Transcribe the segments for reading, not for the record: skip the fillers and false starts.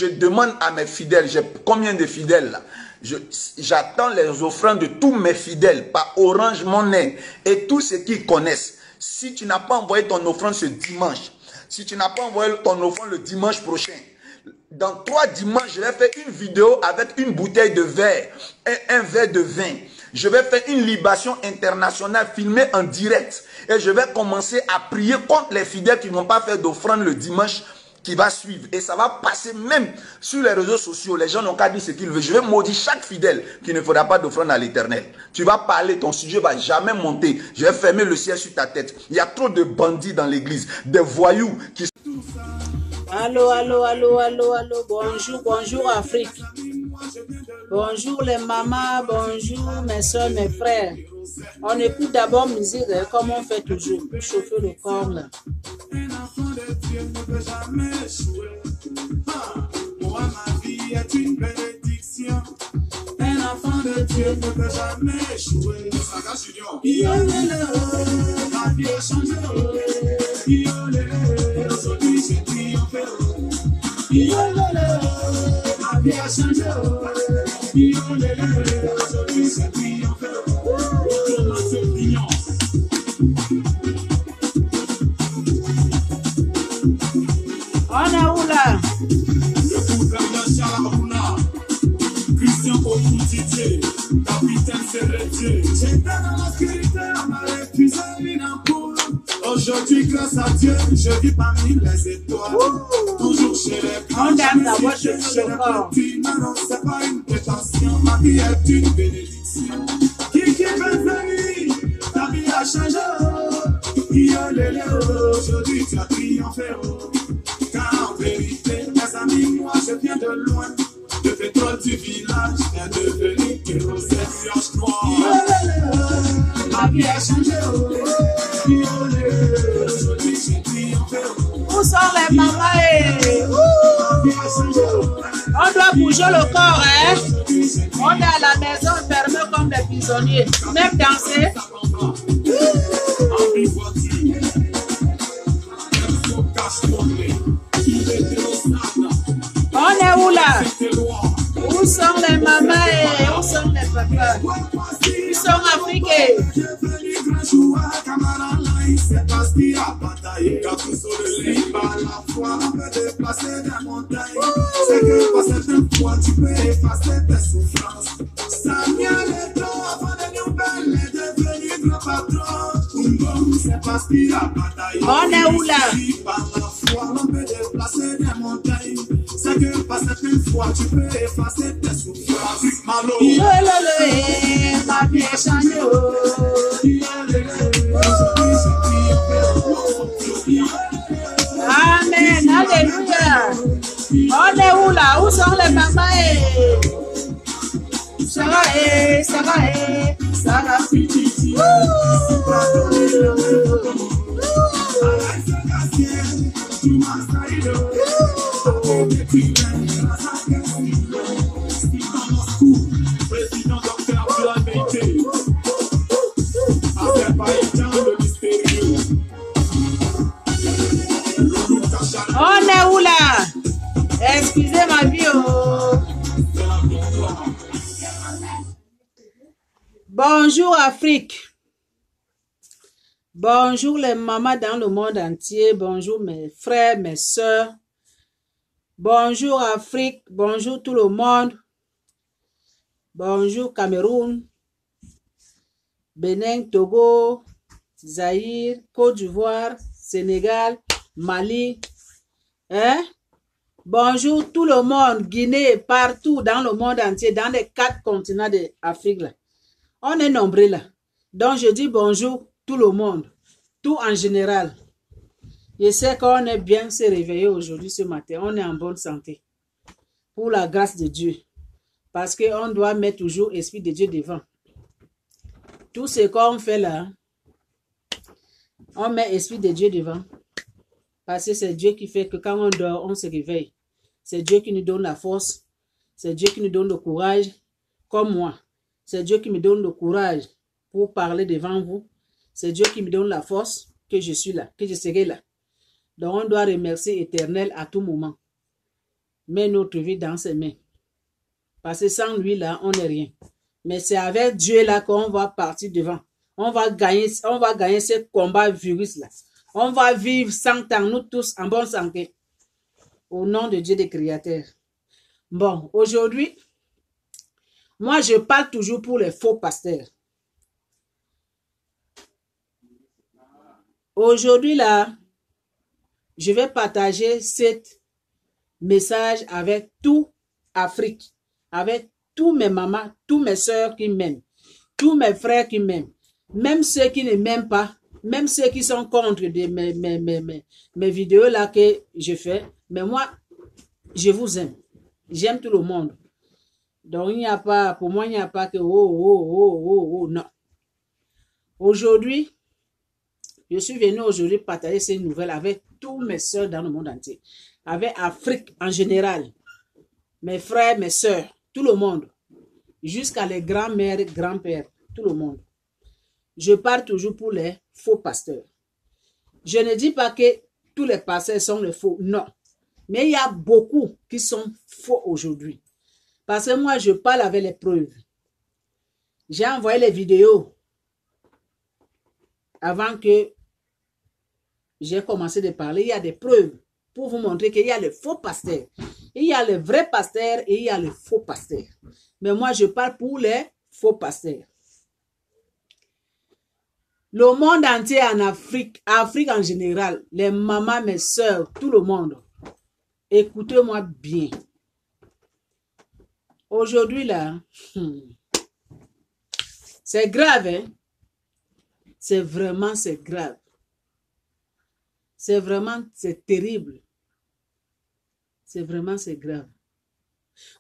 je demande à mes fidèles, j'ai combien de fidèles là? J'attends les offrandes de tous mes fidèles par Orange Money et tous ceux qui connaissent. Si tu n'as pas envoyé ton offrande ce dimanche, si tu n'as pas envoyé ton offrande le dimanche prochain, dans 3 dimanches, je vais faire une vidéo avec une bouteille de verre et un verre de vin. Je vais faire une libation internationale filmée en direct. Et je vais commencer à prier contre les fidèles qui n'ont pas fait d'offrande le dimanche qui va suivre. Et ça va passer même sur les réseaux sociaux. Les gens n'ont qu'à dire ce qu'ils veulent. Je vais maudire chaque fidèle qui ne fera pas d'offrande à l'Éternel. Tu vas parler, ton sujet ne va jamais monter. Je vais fermer le ciel sur ta tête. Il y a trop de bandits dans l'église, des voyous qui... Allô, allô, allô, allô, allô, bonjour, bonjour Afrique. Bonjour les mamans, bonjour mes soeurs, mes frères. On écoute d'abord musique comme on fait toujours pour chauffer le corps là. Un enfant de Dieu ne peut jamais échouer. Moi, ma vie est une bénédiction. Un enfant de Dieu ne peut jamais échouer. Ma vie a changé. Aujourd'hui, j'ai triomphé. Ma vie a changé. Aujourd'hui, j'ai triomphé. On est où là? Christian Okoutitié, capitaine Serretier. J'étais dans l'obscurité, on m'avait épuisé l'inapour. Aujourd'hui, grâce à Dieu, je vis parmi les étoiles. Toujours chez les grands, chez les petits. Non, c'est pas une prétention, ma vie est une bénédiction. Qui peut venir? Ta vie a changé. Aujourd'hui, tu as triomphé. Car en vérité, mes amis, moi, je viens de loin. Le pétrole du village est devenu kérosène noir. Ma vie a changé. Aujourd'hui, j'ai triomphé. Où sont les mamans? On doit bouger le corps, hein? On est à la maison fermé comme des prisonniers. Même danser. On est où là? Où sont les mamans et où sont les papas? Ils sont africains. C'est parce qu'il a bataillé. Quand tout sur le lit, par la foi, on peut déplacer des montagnes. C'est que par certaines fois, tu peux effacer tes souffrances. Samuel est long avant de nouvelles, est devenu grand patron. C'est parce qu'il a bataillé. On est où là? Par la foi, on peut déplacer des montagnes. C'est que par certaines fois, tu peux effacer tes souffrances. Malo. Ma vie est changée. Amen, alléluia. On est où là? Où sont les mamans? Sarah, Sarah, Sarah. Président docteur Blanc-Bété. On est où là? Excusez ma vie. Oh. Bonjour Afrique. Bonjour les mamans dans le monde entier. Bonjour mes frères, mes soeurs. Bonjour Afrique. Bonjour tout le monde. Bonjour Cameroun. Bénin, Togo, Zaïre, Côte d'Ivoire, Sénégal, Mali. Hein? Bonjour tout le monde, Guinée, partout dans le monde entier, dans les 4 continents d'Afrique. On est nombreux là. Donc je dis bonjour tout le monde, tout en général. Je sais qu'on est bien se réveiller aujourd'hui, ce matin. On est en bonne santé. Pour la grâce de Dieu. Parce qu'on doit mettre toujours l'Esprit de Dieu devant. Tout ce qu'on fait là, on met l'Esprit de Dieu devant. Parce que c'est Dieu qui fait que quand on dort, on se réveille. C'est Dieu qui nous donne la force. C'est Dieu qui nous donne le courage. Comme moi. C'est Dieu qui me donne le courage pour parler devant vous. C'est Dieu qui me donne la force que je suis là, que je serai là. Donc on doit remercier l'Éternel à tout moment. met notre vie dans ses mains. Parce que sans lui, là, on n'est rien. Mais c'est avec Dieu, là, qu'on va partir devant. On va gagner ce combat virus, là. On va vivre 100 ans, nous tous, en bonne santé. Au nom de Dieu des créateurs. Bon, aujourd'hui, moi, je parle toujours pour les faux pasteurs. Aujourd'hui, là, je vais partager cet message avec tout Afrique, avec tous mes mamans, tous mes soeurs qui m'aiment, tous mes frères qui m'aiment, même ceux qui ne m'aiment pas, même ceux qui sont contre mes vidéos là que je fais. Mais moi, je vous aime. J'aime tout le monde. Donc, il n'y a pas, pour moi, il n'y a pas que non. Aujourd'hui, je suis venu aujourd'hui partager ces nouvelles avec tous mes soeurs dans le monde entier, avec Afrique en général, mes frères, mes soeurs, tout le monde, jusqu'à les grands-mères, grands-pères, tout le monde. Je parle toujours pour les faux pasteurs. Je ne dis pas que tous les pasteurs sont les faux, non. Mais il y a beaucoup qui sont faux aujourd'hui. Parce que moi, je parle avec les preuves. J'ai envoyé les vidéos avant que j'ai commencé de parler. Il y a des preuves pour vous montrer qu'il y a les faux pasteurs. Il y a les vrais pasteurs et il y a les faux pasteurs. Mais moi, je parle pour les faux pasteurs. Le monde entier en Afrique, Afrique en général, les mamans, mes soeurs, tout le monde, écoutez-moi bien. Aujourd'hui, là, c'est grave, hein? C'est grave. C'est terrible. C'est grave.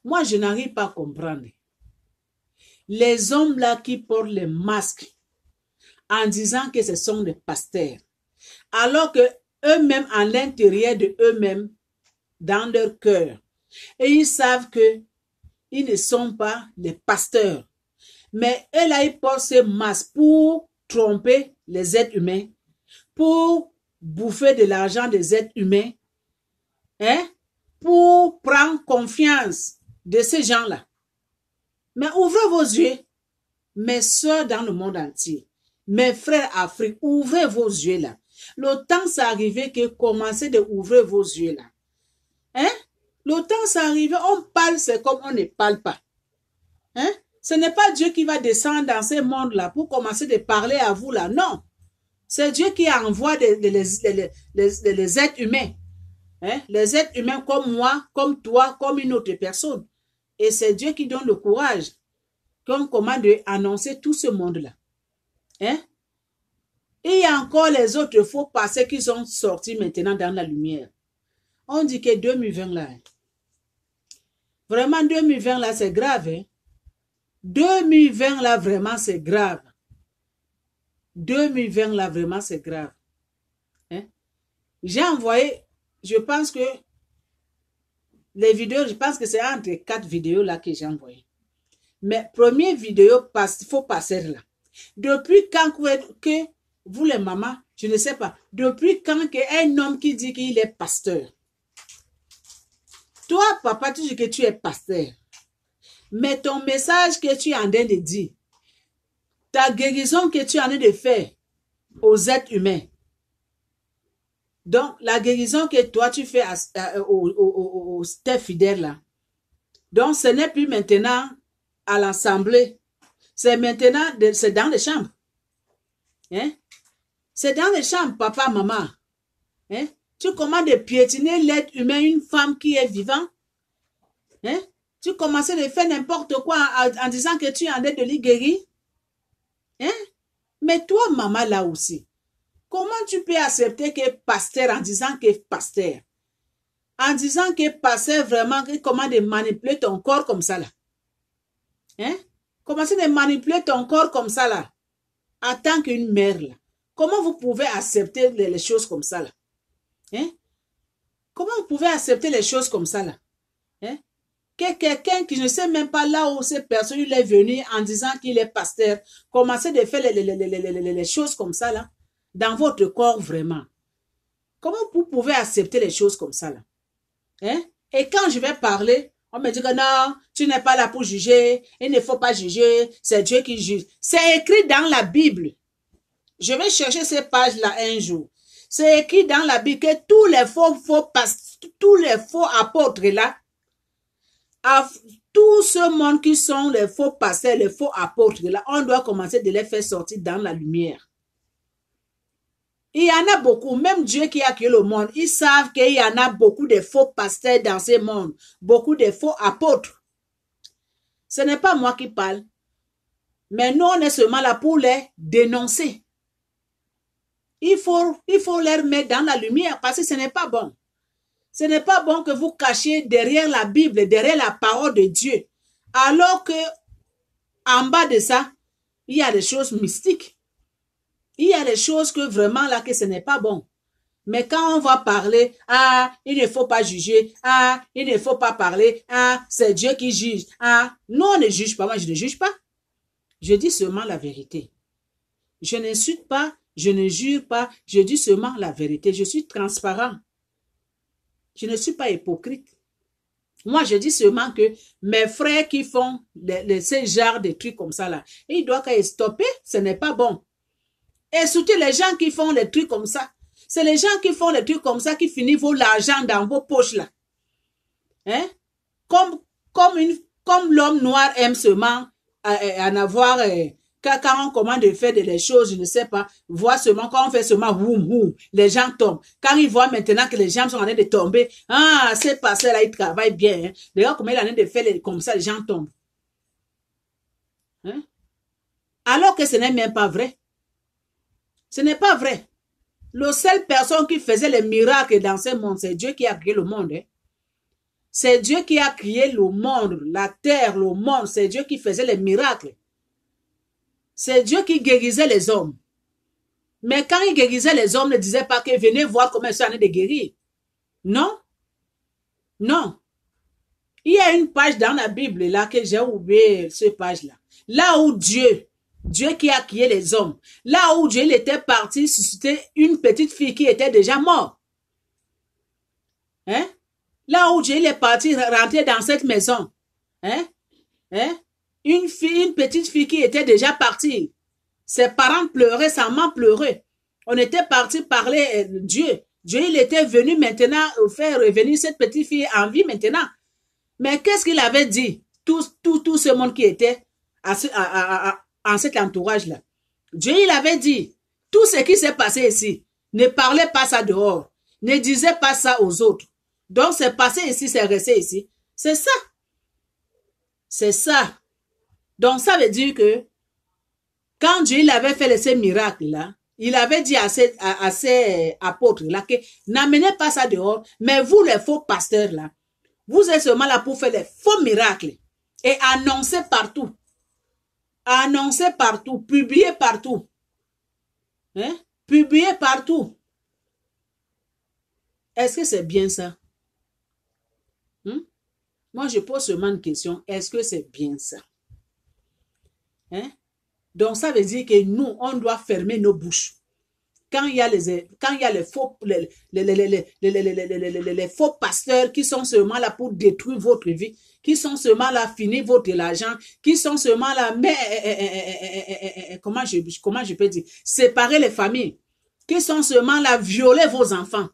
Moi, je n'arrive pas à comprendre. Les hommes là qui portent les masques en disant que ce sont des pasteurs, alors que eux-mêmes, à l'intérieur de eux-mêmes, dans leur cœur, et ils savent que ils ne sont pas les pasteurs. Mais eux là, ils portent ces masques pour tromper les êtres humains, pour bouffer de l'argent des êtres humains, hein, pour prendre confiance de ces gens-là. Mais ouvrez vos yeux, mes soeurs dans le monde entier, mes frères Afrique, ouvrez vos yeux là. Le temps c'est arrivé que commencez de ouvrir vos yeux là. Hein? Le temps c'est arrivé, on parle, c'est comme on ne parle pas. Hein? Ce n'est pas Dieu qui va descendre dans ce monde-là pour commencer de parler à vous là, non. C'est Dieu qui envoie les êtres humains. Hein? Les êtres humains comme moi, comme toi, comme une autre personne. Et c'est Dieu qui donne le courage qu'on commande d'annoncer tout ce monde-là. Hein? Et il y a encore les autres faux passés qui sont sortis maintenant dans la lumière. On dit que 2020 là, vraiment 2020 là, c'est grave. Hein? 2020 là, vraiment, c'est grave. 2020 là, vraiment, c'est grave. Hein? J'ai envoyé, je pense que les vidéos, je pense que c'est entre 4 vidéos là que j'ai envoyé. Mais première vidéo, il faut passer là. Depuis quand que vous les mamans, je ne sais pas, depuis quand qu'un homme qui dit qu'il est pasteur. Toi, papa, tu dis que tu es pasteur. Mais ton message que tu es en train de dire, ta guérison que tu es en train de faire aux êtres humains. Donc, la guérison que toi tu fais aux tes fidèles là. Donc, ce n'est plus maintenant à l'assemblée. C'est maintenant, c'est dans les chambres. Hein? C'est dans les chambres, papa, maman. Hein? Tu commences de piétiner l'être humain, une femme qui est vivante. Hein? Tu commences de faire n'importe quoi en disant que tu es en train de lui guérir. Hein? Mais toi, maman, là aussi, comment tu peux accepter que pasteur en disant que pasteur? En disant que pasteur vraiment, comment de manipuler ton corps comme ça là? Hein? Commencer de manipuler ton corps comme ça là, en tant qu'une mère là. Comment vous pouvez accepter les choses comme ça là? Hein? Comment vous pouvez accepter les choses comme ça là? Hein? Que quelqu'un qui ne sait même pas là où cette personne il est venu en disant qu'il est pasteur, commencer de faire les choses comme ça là, dans votre corps vraiment. Comment vous pouvez accepter les choses comme ça là? Hein? Et quand je vais parler, on me dit que non, tu n'es pas là pour juger, il ne faut pas juger, c'est Dieu qui juge. C'est écrit dans la Bible. Je vais chercher ces pages-là un jour. C'est écrit dans la Bible que tous les faux apôtres là, tout ce monde qui sont les faux pasteurs, les faux apôtres là, on doit commencer de les faire sortir dans la lumière. Il y en a beaucoup, même Dieu qui a créé le monde, ils savent qu'il y en a beaucoup de faux pasteurs dans ce monde, beaucoup de faux apôtres. Ce n'est pas moi qui parle, mais nous on est seulement là pour les dénoncer. Il faut les mettre dans la lumière parce que ce n'est pas bon. Ce n'est pas bon que vous cachiez derrière la Bible, derrière la parole de Dieu, alors que en bas de ça, il y a des choses mystiques. Il y a des choses que vraiment là, que ce n'est pas bon. Mais quand on va parler, ah, il ne faut pas juger, ah, il ne faut pas parler, ah, c'est Dieu qui juge, ah, non, on ne juge pas, moi je ne juge pas. Je dis seulement la vérité. Je n'insulte pas, je ne jure pas, je dis seulement la vérité. Je suis transparent. Je ne suis pas hypocrite. Moi, je dis seulement que mes frères qui font ce genre de trucs comme ça là, ils doivent être stoppés, ce n'est pas bon. Et surtout les gens qui font les trucs comme ça. C'est les gens qui font les trucs comme ça qui finissent l'argent dans vos poches là. Hein? Comme l'homme noir aime seulement en avoir, quand on commande de faire des choses, je ne sais pas, voit seulement, quand on fait seulement woum, les gens tombent. Quand ils voient maintenant que les gens sont en train de tomber, ah, c'est passé là, ils travaillent bien. Hein? D'ailleurs, comment il est en train de faire comme ça, les gens tombent. Hein? Alors que ce n'est même pas vrai. Ce n'est pas vrai. La seule personne qui faisait les miracles dans ce monde, c'est Dieu qui a créé le monde. Hein? C'est Dieu qui a créé le monde, la terre, le monde. C'est Dieu qui faisait les miracles. C'est Dieu qui guérissait les hommes. Mais quand il guérissait les hommes, il ne disait pas que venez voir comment ils sont en train de guérir. Non. Non. Il y a une page dans la Bible là que j'ai oublié, cette page-là. Là où Dieu qui a créé les hommes, là où Dieu était parti susciter une petite fille qui était déjà morte. Hein? Là où Dieu est parti rentrer dans cette maison. Hein? Hein? Une petite fille qui était déjà partie. Ses parents pleuraient, sa maman pleurait. On était parti parler de Dieu. Dieu, il était venu maintenant faire revenir cette petite fille en vie maintenant. Mais qu'est-ce qu'il avait dit? Tout ce monde qui était en cet entourage-là. Dieu, il avait dit, tout ce qui s'est passé ici, ne parlez pas ça dehors. Ne disait pas ça aux autres. Donc, c'est passé ici, c'est resté ici. C'est ça. C'est ça. Donc, ça veut dire que quand Dieu il avait fait ces miracles-là, il avait dit à ces apôtres-là que n'amenez pas ça dehors, mais vous, les faux pasteurs-là, vous êtes seulement là pour faire les faux miracles et annoncer partout. Annoncer partout, publier partout. Hein? Publier partout. Est-ce que c'est bien ça? Moi, je pose seulement une question. Est-ce que c'est bien ça? Hein? Donc, ça veut dire que nous, on doit fermer nos bouches. Quand il y a les faux pasteurs qui sont seulement là pour détruire votre vie, qui sont seulement là finir votre argent, qui sont seulement là, mais comment je peux dire, séparer les familles, qui sont seulement là violer vos enfants,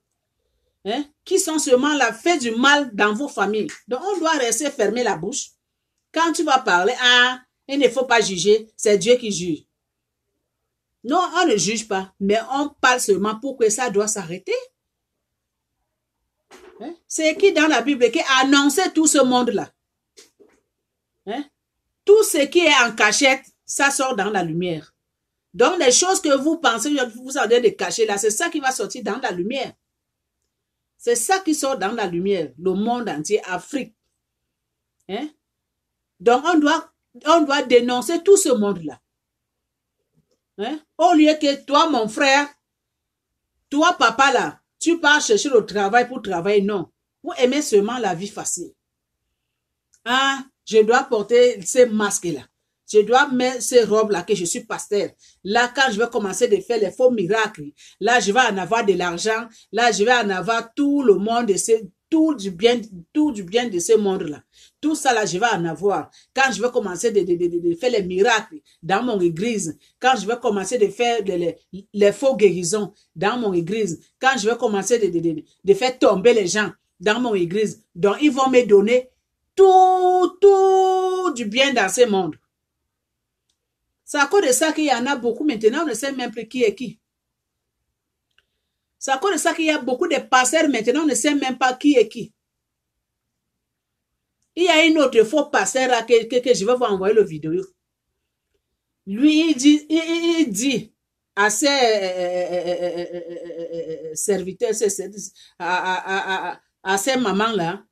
hein, qui sont seulement là faire du mal dans vos familles. Donc, on doit rester fermer la bouche. Quand tu vas parler, ah, il ne faut pas juger, c'est Dieu qui juge. Non, on ne juge pas, mais on parle seulement pour que ça doit s'arrêter. Hein? C'est écrit dans la Bible qui annonce tout ce monde-là. Hein? Tout ce qui est en cachette, ça sort dans la lumière. Donc, les choses que vous pensez, vous avez de cacher là, c'est ça qui va sortir dans la lumière. C'est ça qui sort dans la lumière, le monde entier, Afrique. Hein? Donc, on doit dénoncer tout ce monde-là. Hein? Au lieu que toi, mon frère, toi, papa, là, tu pars chercher le travail pour travailler. Non. Vous aimez seulement la vie facile. Ah, je dois porter ces masques-là. Je dois mettre ces robes-là que je suis pasteur. Là, quand je vais commencer de faire les faux miracles, là, je vais en avoir de l'argent. Là, je vais en avoir tout le monde. tout du bien de ce monde-là. Tout ça, là, je vais en avoir. Quand je vais commencer de faire les miracles dans mon église, quand je vais commencer de faire les faux guérisons dans mon église, quand je vais commencer de faire tomber les gens dans mon église, donc ils vont me donner tout du bien dans ce monde. C'est à cause de ça qu'il y en a beaucoup maintenant, on ne sait même plus qui est qui. C'est à cause de ça qu'il y a beaucoup de pasteurs maintenant, on ne sait même pas qui est qui. Il y a une autre faux pasteur là que je vais vous envoyer le vidéo. Lui, il dit à ses serviteurs, à ses mamans là,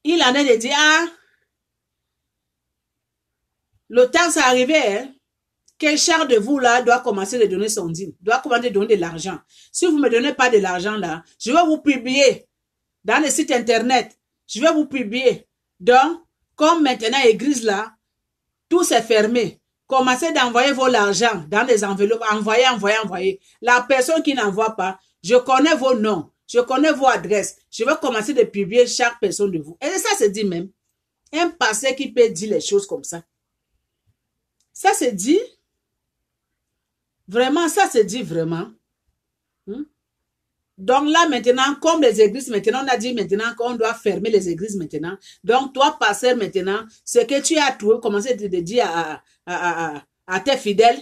il en est de dire, ah, le temps s'est arrivé, hein, quel char de vous là doit commencer de donner son dîme, doit commencer de donner de l'argent. Si vous ne me donnez pas de l'argent là, je vais vous publier dans le site internet. Je vais vous publier. Donc, comme maintenant l'église là, tout s'est fermé. Commencez d'envoyer vos l'argent dans des enveloppes. Envoyez. La personne qui n'envoie pas, je connais vos noms, je connais vos adresses. Je vais commencer de publier chaque personne de vous. Et ça se dit même. Un pasteur qui peut dire les choses comme ça. Ça se dit. Vraiment, ça se dit vraiment. Donc là, maintenant, comme les églises, maintenant, on a dit maintenant qu'on doit fermer les églises maintenant. Donc, toi, pasteur, maintenant, ce que tu as trouvé, commencez de dire à tes fidèles,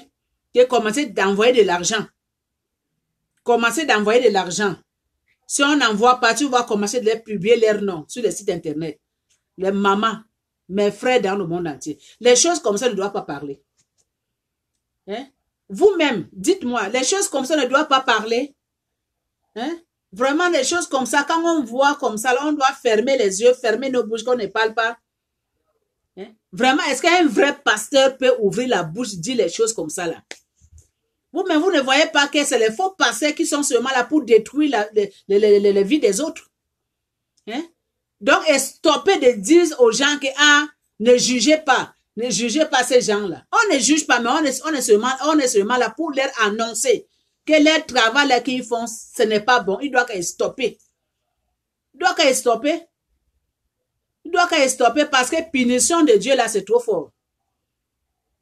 que commencez d'envoyer de l'argent. Commencez d'envoyer de l'argent. Si on n'envoie pas, tu vas commencer de les publier leurs noms sur les sites internet. Les mamans, mes frères dans le monde entier. Les choses comme ça ne doivent pas parler. Hein? Vous-même, dites-moi, les choses comme ça ne doivent pas parler. Hein? Vraiment, des choses comme ça, quand on voit comme ça, là, on doit fermer les yeux, fermer nos bouches, qu'on ne parle pas. Hein? Vraiment, est-ce qu'un vrai pasteur peut ouvrir la bouche, dire les choses comme ça là? Vous-même, vous ne voyez pas que c'est les faux pasteurs qui sont seulement là pour détruire les vies des autres. Hein? Donc, stoppez de dire aux gens que, ah, ne jugez pas ces gens-là. On ne juge pas, mais on est seulement là pour leur annoncer que leur travail là qu'ils font, ce n'est pas bon. Il doit qu'être stoppé. Il doit qu'être stoppé. Il doit qu'être stoppé parce que punition de Dieu là, c'est trop fort.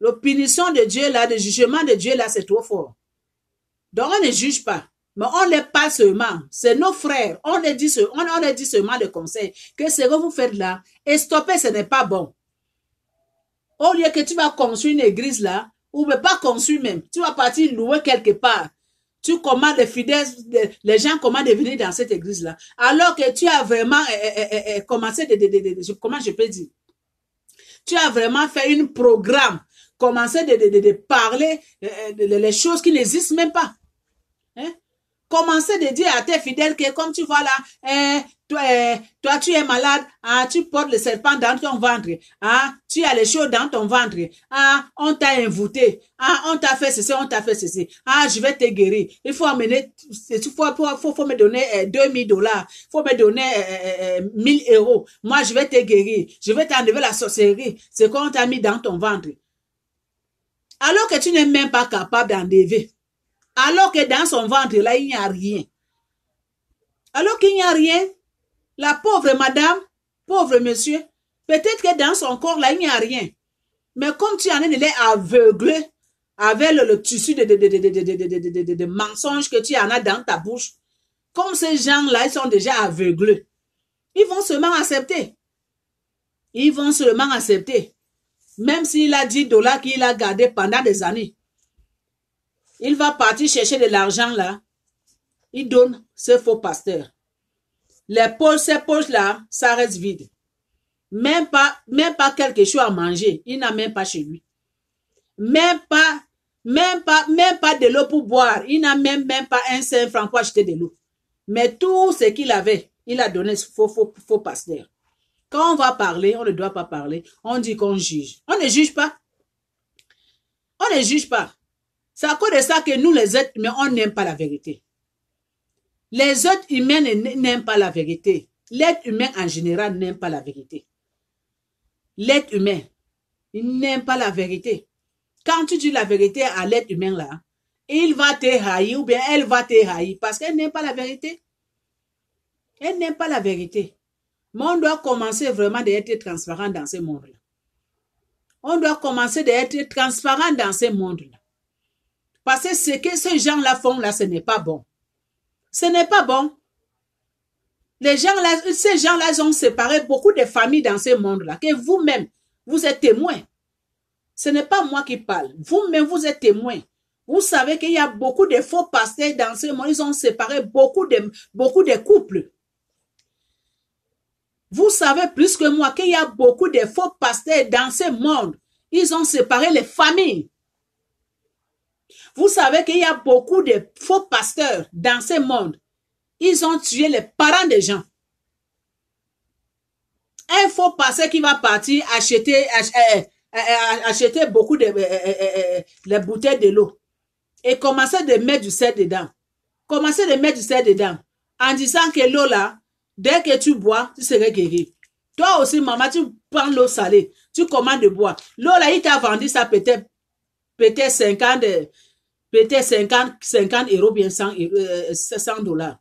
La punition de Dieu là, le jugement de Dieu là, c'est trop fort. Donc on ne juge pas. Mais on les parle seulement. C'est nos frères. On les dit seulement de conseils. Que ce que vous faites là, et stopper, ce n'est pas bon. Au lieu que tu vas construire une église là, ou pas construire même, tu vas partir louer quelque part. Tu commandes les fidèles, les gens commandent de venir dans cette église-là. Alors que tu as vraiment commencé comment je peux dire? Tu as vraiment fait un programme, commencé de parler les choses qui n'existent même pas. Hein? Commencez de dire à tes fidèles que comme tu vois là, toi tu es malade, ah, tu portes le serpent dans ton ventre, ah, tu as les choses dans ton ventre, ah, on t'a invité, ah, on t'a fait ceci, ah, je vais te guérir. Il faut amener, faut me donner 2000 $, faut me donner 1000 €. Moi, je vais te guérir, je vais t'enlever la sorcellerie, ce qu'on t'a mis dans ton ventre. Alors que tu n'es même pas capable d'enlever. Alors que dans son ventre, là, il n'y a rien. Alors qu'il n'y a rien, la pauvre madame, pauvre monsieur, peut-être que dans son corps, là, il n'y a rien. Mais comme tu en es aveuglé avec le tissu de mensonges que tu en as dans ta bouche, comme ces gens-là, ils sont déjà aveuglés, ils vont seulement accepter. Ils vont seulement accepter. Même s'il a 10 $ qu'il a gardé pendant des années. Il va partir chercher de l'argent là. Il donne ce faux pasteur. Ces poches-là, ça reste vide. Même pas quelque chose à manger. Il n'a même pas chez lui. Même pas de l'eau pour boire. Il n'a même pas un 5 francs pour acheter de l'eau. Mais tout ce qu'il avait, il a donné ce faux pasteur. Quand on va parler, on ne doit pas parler. On dit qu'on juge. On ne juge pas. On ne juge pas. C'est à cause de ça que nous, les êtres humains, on n'aime pas la vérité. Les êtres humains n'aiment pas la vérité. L'être humain, en général, n'aime pas la vérité. L'être humain, il n'aime pas la vérité. Quand tu dis la vérité à l'être humain, là, il va te haïr ou bien elle va te haïr parce qu'elle n'aime pas la vérité. Elle n'aime pas la vérité. Mais on doit commencer vraiment d'être transparent dans ce monde-là. On doit commencer d'être transparent dans ce monde-là. Parce que ce que ces gens-là font, là, ce n'est pas bon. Ce n'est pas bon. Les gens là, ces gens-là ont séparé beaucoup de familles dans ce monde-là, que vous-même, vous êtes témoins. Ce n'est pas moi qui parle. Vous-même, vous êtes témoins. Vous savez qu'il y a beaucoup de faux pasteurs dans ce monde. Ils ont séparé beaucoup de couples. Vous savez plus que moi qu'il y a beaucoup de faux pasteurs dans ce monde. Ils ont séparé les familles. Vous savez qu'il y a beaucoup de faux pasteurs dans ce monde. Ils ont tué les parents des gens. Un faux pasteur qui va partir acheter beaucoup de les bouteilles de l'eau et commencer de mettre du sel dedans. Commencer de mettre du sel dedans en disant que l'eau là, dès que tu bois, tu serais guéri. Toi aussi, maman, tu prends l'eau salée, tu commandes de boire. L'eau là, il t'a vendu ça peut-être 50 euros, bien 100 $.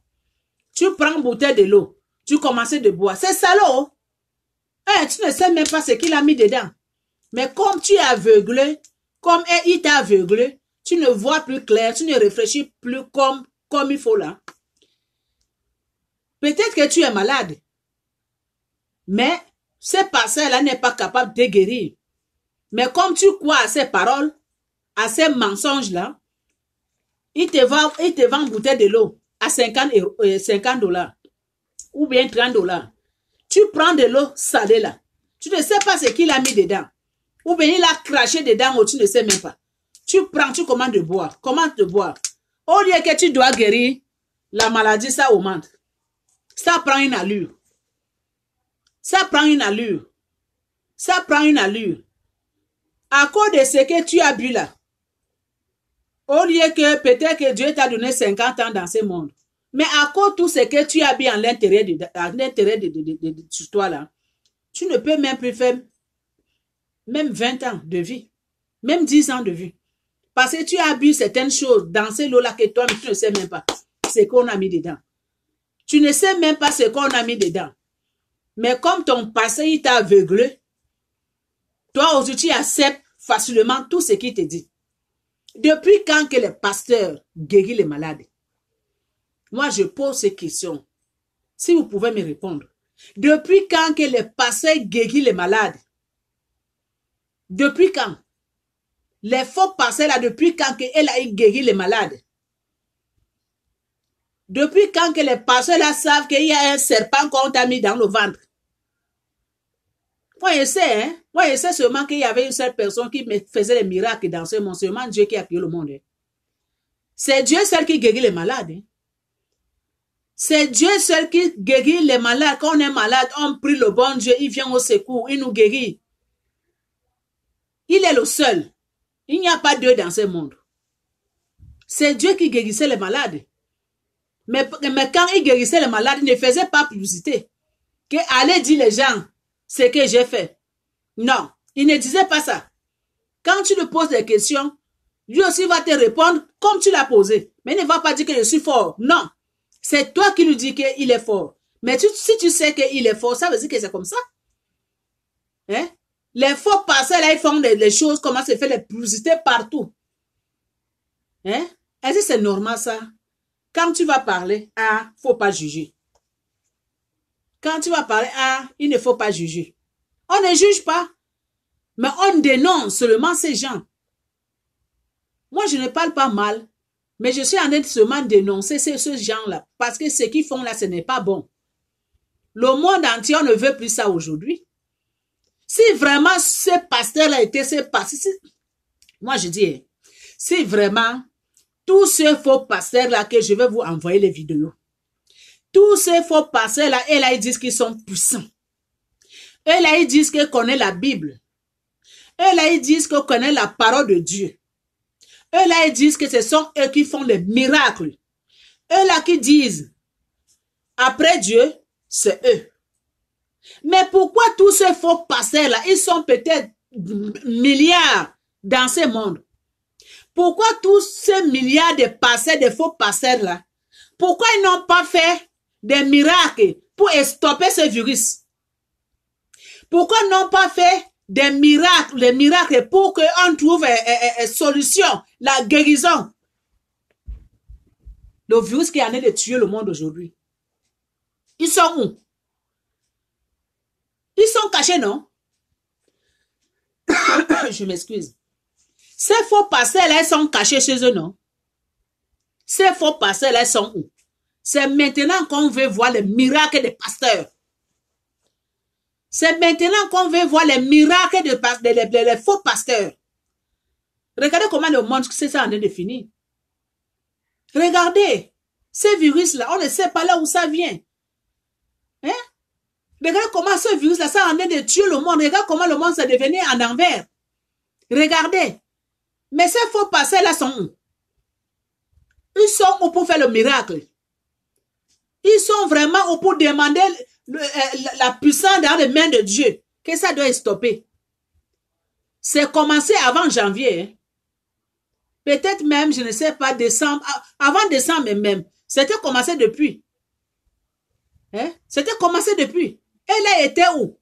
Tu prends une bouteille de l'eau, tu commences de boire. C'est salaud. Hein, tu ne sais même pas ce qu'il a mis dedans. Mais comme tu es aveuglé, comme il t'a aveuglé, tu ne vois plus clair, tu ne réfléchis plus comme il faut là. Peut-être que tu es malade. Mais ce pasteur-là n'est pas capable de guérir. Mais comme tu crois à ces paroles, à ces mensonges-là, il te vend une bouteille de l'eau à 50 $, ou bien 30 $. Tu prends de l'eau salée là. Tu ne sais pas ce qu'il a mis dedans. Ou bien il a craché dedans ou tu ne sais même pas. Tu prends, tu commandes de boire. Commande de boire. Au lieu que tu dois guérir, la maladie, ça augmente. Ça prend une allure. Ça prend une allure. Ça prend une allure. À cause de ce que tu as bu là, au lieu que peut-être que Dieu t'a donné 50 ans dans ce monde, mais à cause de tout ce que tu as bu à l'intérieur de toi là, tu ne peux même plus faire même 20 ans de vie, même 10 ans de vie. Parce que tu as bu certaines choses dans ce lot là que toi, tu ne sais même pas ce qu'on a mis dedans. Tu ne sais même pas ce qu'on a mis dedans. Mais comme ton passé, il t'a aveuglé, toi aussi, tu acceptes facilement tout ce qu'il te dit. Depuis quand que les pasteurs guérissent les malades? Moi, je pose ces questions. Si vous pouvez me répondre. Depuis quand que les pasteurs guérissent les malades? Depuis quand? Les faux pasteurs là, depuis quand qu'elle a guéri les malades? Depuis quand que les pasteurs là savent qu'il y a un serpent qu'on t'a mis dans le ventre? Moi, je sais, hein? Moi, je sais seulement qu'il y avait une seule personne qui me faisait les miracles dans ce monde. Seulement Dieu qui a créé le monde. Hein? C'est Dieu seul qui guérit les malades. Hein? C'est Dieu seul qui guérit les malades. Quand on est malade, on prie le bon Dieu. Il vient au secours. Il nous guérit. Il est le seul. Il n'y a pas Dieu dans ce monde. C'est Dieu qui guérissait les malades. Mais quand il guérissait les malades, il ne faisait pas publicité. Que allez dire les gens ce que j'ai fait. Non, il ne disait pas ça. Quand tu lui poses des questions, lui aussi va te répondre comme tu l'as posé. Mais il ne va pas dire que je suis fort. Non, c'est toi qui lui dis qu'il est fort. Mais si tu sais qu'il est fort, ça veut dire que c'est comme ça. Hein? Les faux pasteurs, là, ils font les choses, comment se fait les publicités partout. Hein? Est-ce que c'est normal ça? Quand tu vas parler, ah, faut pas juger. Quand tu vas parler, ah, il ne faut pas juger. On ne juge pas, mais on dénonce seulement ces gens. Moi, je ne parle pas mal, mais je suis en train de seulement dénoncer ces gens-là, parce que ce qu'ils font là, ce n'est pas bon. Le monde entier, on ne veut plus ça aujourd'hui. Si vraiment ce pasteur-là était ce pasteur, moi je dis, si vraiment tous ces faux pasteurs-là que je vais vous envoyer les vidéos, tous ces faux pasteurs-là, et là, ils disent qu'ils sont puissants. Et là, ils disent qu'ils connaissent la Bible. Et là, ils disent qu'ils connaissent la parole de Dieu. Et là, ils disent que ce sont eux qui font les miracles. Eux là qui disent, après Dieu, c'est eux. Mais pourquoi tous ces faux pasteurs-là, ils sont peut-être milliards dans ce monde? Pourquoi tous ces milliards de pasteurs, de faux pasteurs-là, pourquoi ils n'ont pas fait des miracles pour stopper ce virus? Pourquoi n'ont pas fait des miracles, les miracles pour qu'on trouve une solution, la guérison? Le virus qui est en train de tuer le monde aujourd'hui. Ils sont où? Ils sont cachés, non? Je m'excuse. Ces faux pasteurs-là, ils sont cachés chez eux, non? Ces faux pasteurs-là, ils sont où? C'est maintenant qu'on veut voir les miracles des pasteurs. C'est maintenant qu'on veut voir les miracles des faux pasteurs. Regardez comment le monde, c'est ça en train de finir. Regardez, ces virus-là, on ne sait pas là où ça vient. Hein? Regardez comment ce virus-là, ça en train de tuer le monde. Regardez comment le monde s'est devenu en envers. Regardez. Mais ces faux pasteurs-là sont où? Ils sont où pour faire le miracle? Ils sont vraiment où pour demander la puissance dans les mains de Dieu. Que ça doit stopper. C'est commencé avant janvier. Hein? Peut-être même, je ne sais pas, décembre. Avant décembre même. C'était commencé depuis. Hein? C'était commencé depuis. Elle a été où?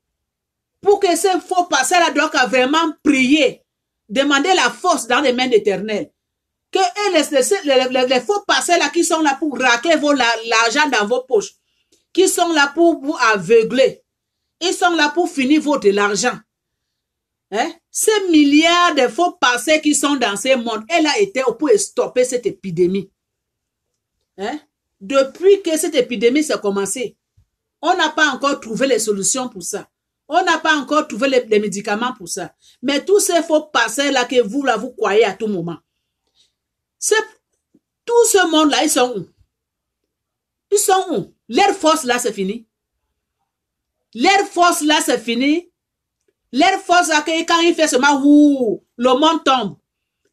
Pour que ce faux pasteurs-là doivent vraiment prier. Demander la force dans les mains d'Éternel. Que les faux pasteurs-là qui sont là pour racler l'argent dans vos poches. Qui sont là pour vous aveugler. Ils sont là pour finir votre l'argent. Hein? Ces milliards de faux pasteurs qui sont dans ce monde, elle a été pour stopper cette épidémie. Hein? Depuis que cette épidémie s'est commencée, on n'a pas encore trouvé les solutions pour ça. On n'a pas encore trouvé les médicaments pour ça. Mais tous ces faux pasteurs-là que vous croyez à tout moment. Tout ce monde-là, ils sont où? Ils sont où? Leur force là, c'est fini. Leur force là, c'est fini. Leur force là, quand il fait seulement, le monde tombe.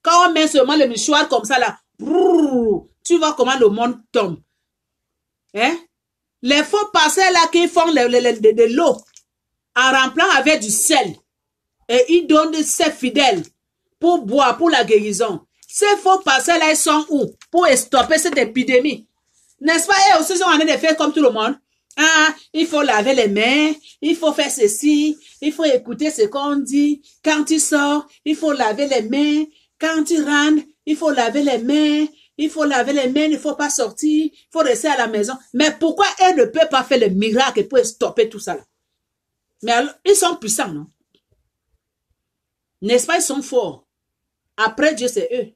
Quand on met seulement le mouchoir comme ça là, tu vois comment le monde tombe. Hein? Les faux pasteurs là qui font de l'eau en remplant avec du sel. Et ils donnent ses fidèles pour boire, pour la guérison. Ces faux pasteurs là, ils sont où? Pour stopper cette épidémie. N'est-ce pas? Et aussi, ils sont en train de faire comme tout le monde. Ah, il faut laver les mains, il faut faire ceci, il faut écouter ce qu'on dit. Quand tu sors, il faut laver les mains. Quand tu rentres, il faut laver les mains. Il faut laver les mains, il ne faut pas sortir, il faut rester à la maison. Mais pourquoi elle ne peut pas faire le miracle pour stopper tout ça là? Mais alors, ils sont puissants, non? N'est-ce pas? Ils sont forts. Après Dieu, c'est eux.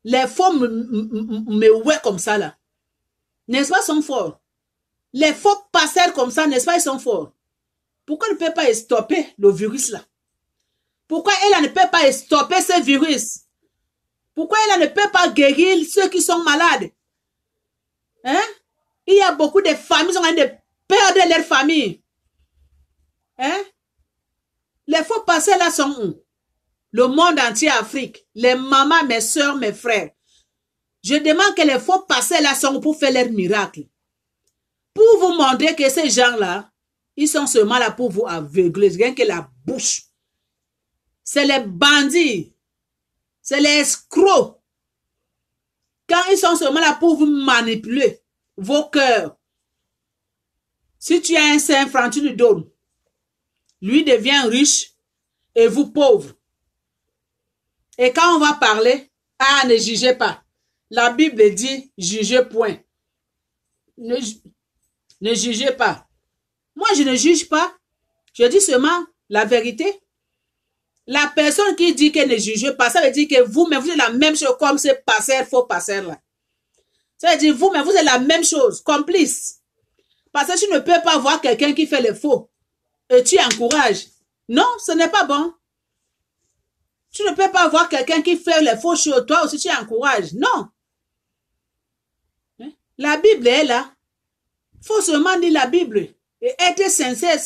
Les faux me ouais comme ça là. N'est-ce pas, sont forts? Les faux pasteurs comme ça, n'est-ce pas, ils sont forts? Pourquoi elle ne peut pas stopper le virus là? Pourquoi elle ne peut pas stopper ce virus? Pourquoi elle ne peut pas guérir ceux qui sont malades? Hein? Il y a beaucoup de familles qui sont en train de perdre leur famille. Hein? Les faux pasteurs là sont où? Le monde entier, Afrique. Les mamans, mes soeurs, mes frères. Je demande que les faux pasteurs là sont pour faire leur miracle. Pour vous montrer que ces gens-là, ils sont seulement là pour vous aveugler. Rien que la bouche. C'est les bandits. C'est les escrocs. Quand ils sont seulement là pour vous manipuler vos cœurs. Si tu as un 5 francs, tu lui donnes. Lui devient riche et vous pauvre. Et quand on va parler, ah, ne jugez pas. La Bible dit, jugez point. Ne jugez pas. Moi, je ne juge pas. Je dis seulement la vérité. La personne qui dit qu'elle ne juge pas, ça veut dire que vous-même, vous êtes la même chose comme ces passeurs, faux passeurs là. Ça veut dire vous-même, vous êtes la même chose, complice. Parce que tu ne peux pas voir quelqu'un qui fait le faux et tu encourages. Non, ce n'est pas bon. Tu ne peux pas voir quelqu'un qui fait les faux choses, toi aussi tu encourages. Non. La Bible est là. Il faut seulement lire la Bible et être sincère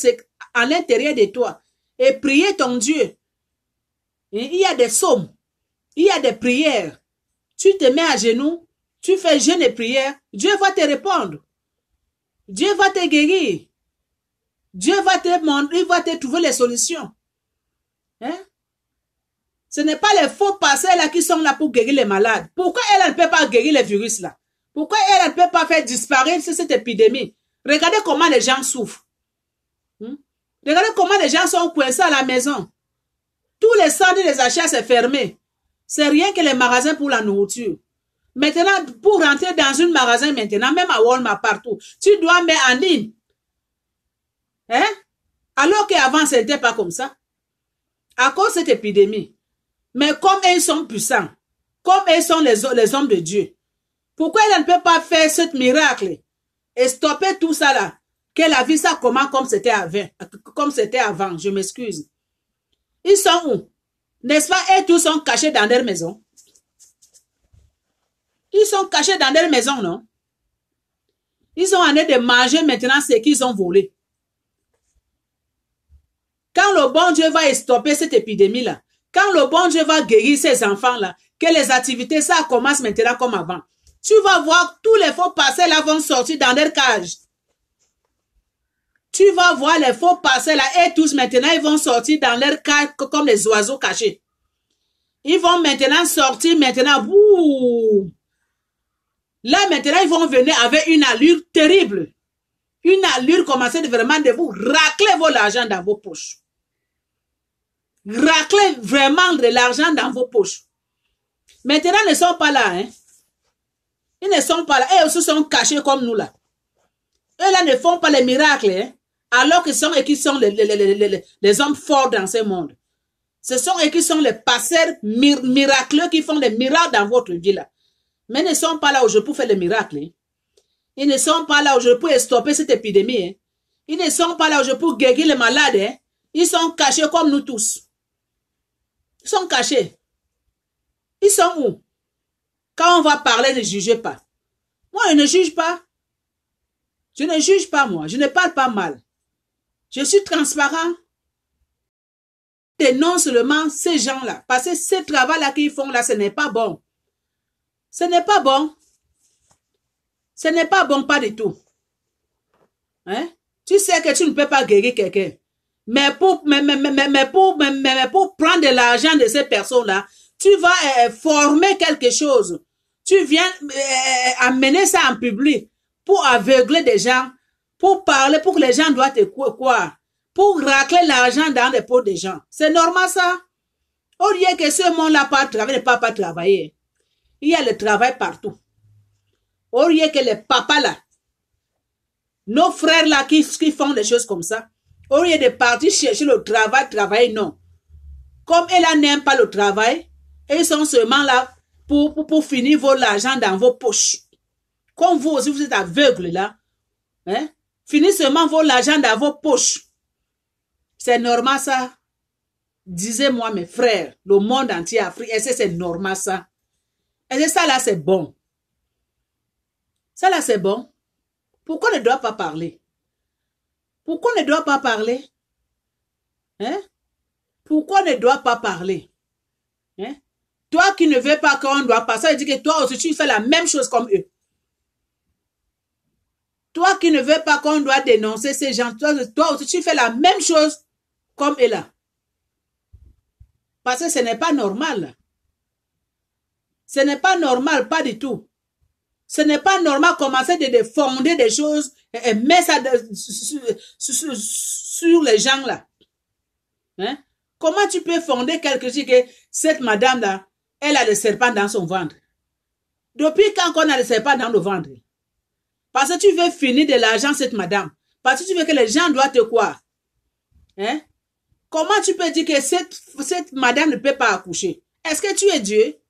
à l'intérieur de toi et prier ton Dieu. Et il y a des psaumes, il y a des prières. Tu te mets à genoux, tu fais jeûne et prière, Dieu va te répondre. Dieu va te guérir. Dieu va te montrer, il va te trouver les solutions. Hein? Ce n'est pas les faux pasteurs là qui sont là pour guérir les malades. Pourquoi elle ne peut pas guérir les virus là? Pourquoi elle ne peut pas faire disparaître cette épidémie? Regardez comment les gens souffrent. Regardez comment les gens sont coincés à la maison. Tous les centres des achats, c'est fermé. C'est rien que les magasins pour la nourriture. Maintenant, pour rentrer dans un magasin maintenant, même à Walmart, partout, tu dois mettre en ligne. Hein? Alors qu'avant, ce n'était pas comme ça. À cause de cette épidémie. Mais comme ils sont puissants, comme ils sont les hommes de Dieu, pourquoi ils ne peuvent pas faire ce miracle et stopper tout ça là? Que la vie, ça commence comme c'était avant. Je m'excuse. Ils sont où? N'est-ce pas? Et tous sont cachés dans leur maison. Ils sont cachés dans leur maison, non? Ils sont en train de manger maintenant ce qu'ils ont volé. Quand le bon Dieu va stopper cette épidémie-là, quand le bon Dieu va guérir ces enfants-là, que les activités, ça commence maintenant comme avant. Tu vas voir, tous les faux passés là vont sortir dans leur cage. Tu vas voir les faux passés là et tous maintenant, ils vont sortir dans leur cage comme les oiseaux cachés. Ils vont maintenant sortir maintenant. Bouh. Là maintenant, ils vont venir avec une allure terrible. Une allure commencer vraiment de vous racler vos argent dans vos poches. Racler vraiment de l'argent dans vos poches. Maintenant, ils ne sont pas là. Hein? Ils ne sont pas là. Ils aussi sont cachés comme nous là. Eux là ne font pas les miracles. Hein? Alors qu'ils sont les hommes forts dans ce monde. Ce sont eux qui sont les passeurs miraculeux qui font des miracles dans votre vie là. Mais ils ne sont pas là aujourd'hui pour faire les miracles. Hein? Ils ne sont pas là aujourd'hui pour stopper cette épidémie. Hein? Ils ne sont pas là aujourd'hui pour guérir les malades. Hein? Ils sont cachés comme nous tous. Ils sont cachés. Ils sont où? Quand on va parler, ne jugez pas. Moi, je ne juge pas. Je ne juge pas, moi. Je ne parle pas mal. Je suis transparent. Je dénonce seulement ces gens-là. Parce que ce travail-là qu'ils font là, ce n'est pas bon. Ce n'est pas bon. Ce n'est pas bon, pas du tout. Hein? Tu sais que tu ne peux pas guérir quelqu'un. Mais pour prendre de l'argent de ces personnes-là, tu vas former quelque chose. Tu viens amener ça en public pour aveugler des gens, pour parler, pour que les gens doivent te croire, pour racler l'argent dans les pots des gens. C'est normal ça. Au lieu que ce monde-là ne pas travailler. Il y a le travail partout. Au lieu que les papas là, nos frères là qui font des choses comme ça, au lieu de partir chercher le travail, non. Comme ils n'aiment pas le travail, ils sont seulement là pour finir l'argent dans vos poches. Comme vous aussi, vous êtes aveugles là. Hein? Finissez seulement l'argent dans vos poches. C'est normal ça. Disez-moi mes frères, le monde entier Afrique, est-ce que c'est normal ça? Est-ce que ça là c'est bon? Ça là c'est bon? Pourquoi on ne doit pas parler? Pourquoi on ne doit pas parler? Hein? Pourquoi on ne doit pas parler? Hein? Toi qui ne veux pas qu'on doit pas, ça veut dire que toi aussi tu fais la même chose comme eux. Toi qui ne veux pas qu'on doit dénoncer ces gens, toi aussi tu fais la même chose comme eux là. Parce que ce n'est pas normal. Ce n'est pas normal, pas du tout. Ce n'est pas normal de commencer de fonder des choses et mettre ça sur les gens là. Hein? Comment tu peux fonder quelque chose que cette madame là, elle a le serpent dans son ventre? Depuis quand on a le serpent dans le ventre? Parce que tu veux finir de l'argent cette madame. Parce que tu veux que les gens doivent te croire. Hein? Comment tu peux dire que cette madame ne peut pas accoucher? Est-ce que tu es Dieu?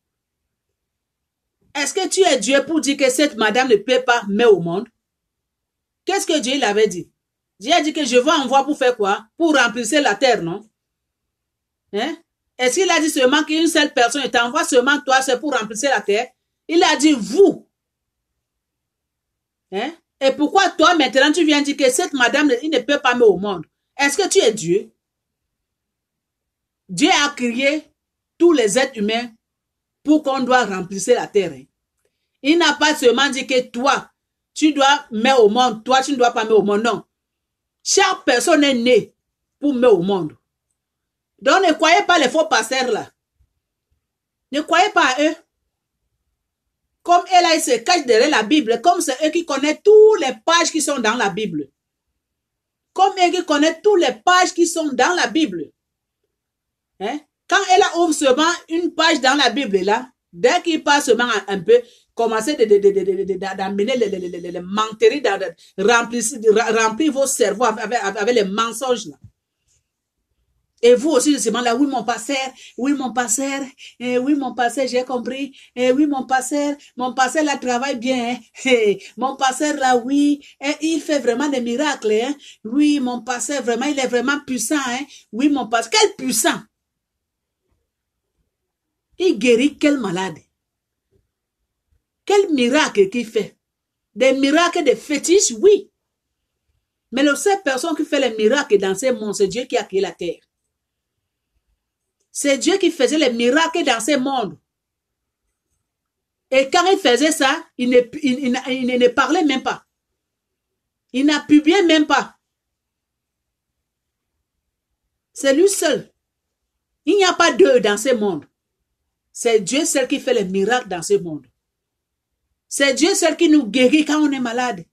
Est-ce que tu es Dieu pour dire que cette madame ne peut pas mettre au monde? Qu'est-ce que Dieu l'avait dit? Dieu a dit que je vais envoyer pour faire quoi? Pour remplir la terre, non? Hein? Est-ce qu'il a dit seulement qu'une seule personne t'envoie seulement toi, c'est pour remplir la terre? Il a dit vous. Hein? Et pourquoi toi maintenant tu viens dire que cette madame il ne peut pas mettre au monde? Est-ce que tu es Dieu? Dieu a créé tous les êtres humains pour qu'on doit remplir la terre. Il n'a pas seulement dit que toi, tu dois mettre au monde, toi, tu ne dois pas mettre au monde. Non. Chaque personne est née pour mettre au monde. Donc, ne croyez pas les faux pasteurs là. Ne croyez pas à eux. Comme elle, il se cache derrière la Bible, comme c'est eux qui connaissent toutes les pages qui sont dans la Bible. Comme eux qui connaissent toutes les pages qui sont dans la Bible. Hein? Quand elle ouvre seulement une page dans la Bible, là, dès qu'il passe seulement un peu, commencez d'amener les menteries, remplir vos cerveaux avec les mensonges, là. Et vous aussi, justement, là, oui, mon pasteur, oui, mon pasteur, j'ai compris, oui, mon pasteur, là, travaille bien, hein? Mon pasteur, là, oui, il fait vraiment des miracles, hein? Oui, mon pasteur, vraiment, il est vraiment puissant, hein? Oui, mon pasteur, quel puissant! Il guérit quel malade? Quel miracle qu'il fait? Des miracles de fétiches, oui. Mais la seule personne qui fait les miracles dans ce monde, c'est Dieu qui a créé la terre. C'est Dieu qui faisait les miracles dans ce monde. Et quand il faisait ça, il ne parlait même pas. Il n'appuyait même pas. C'est lui seul. Il n'y a pas deux dans ce monde. C'est Dieu seul qui fait les miracles dans ce monde. C'est Dieu seul qui nous guérit quand on est malade.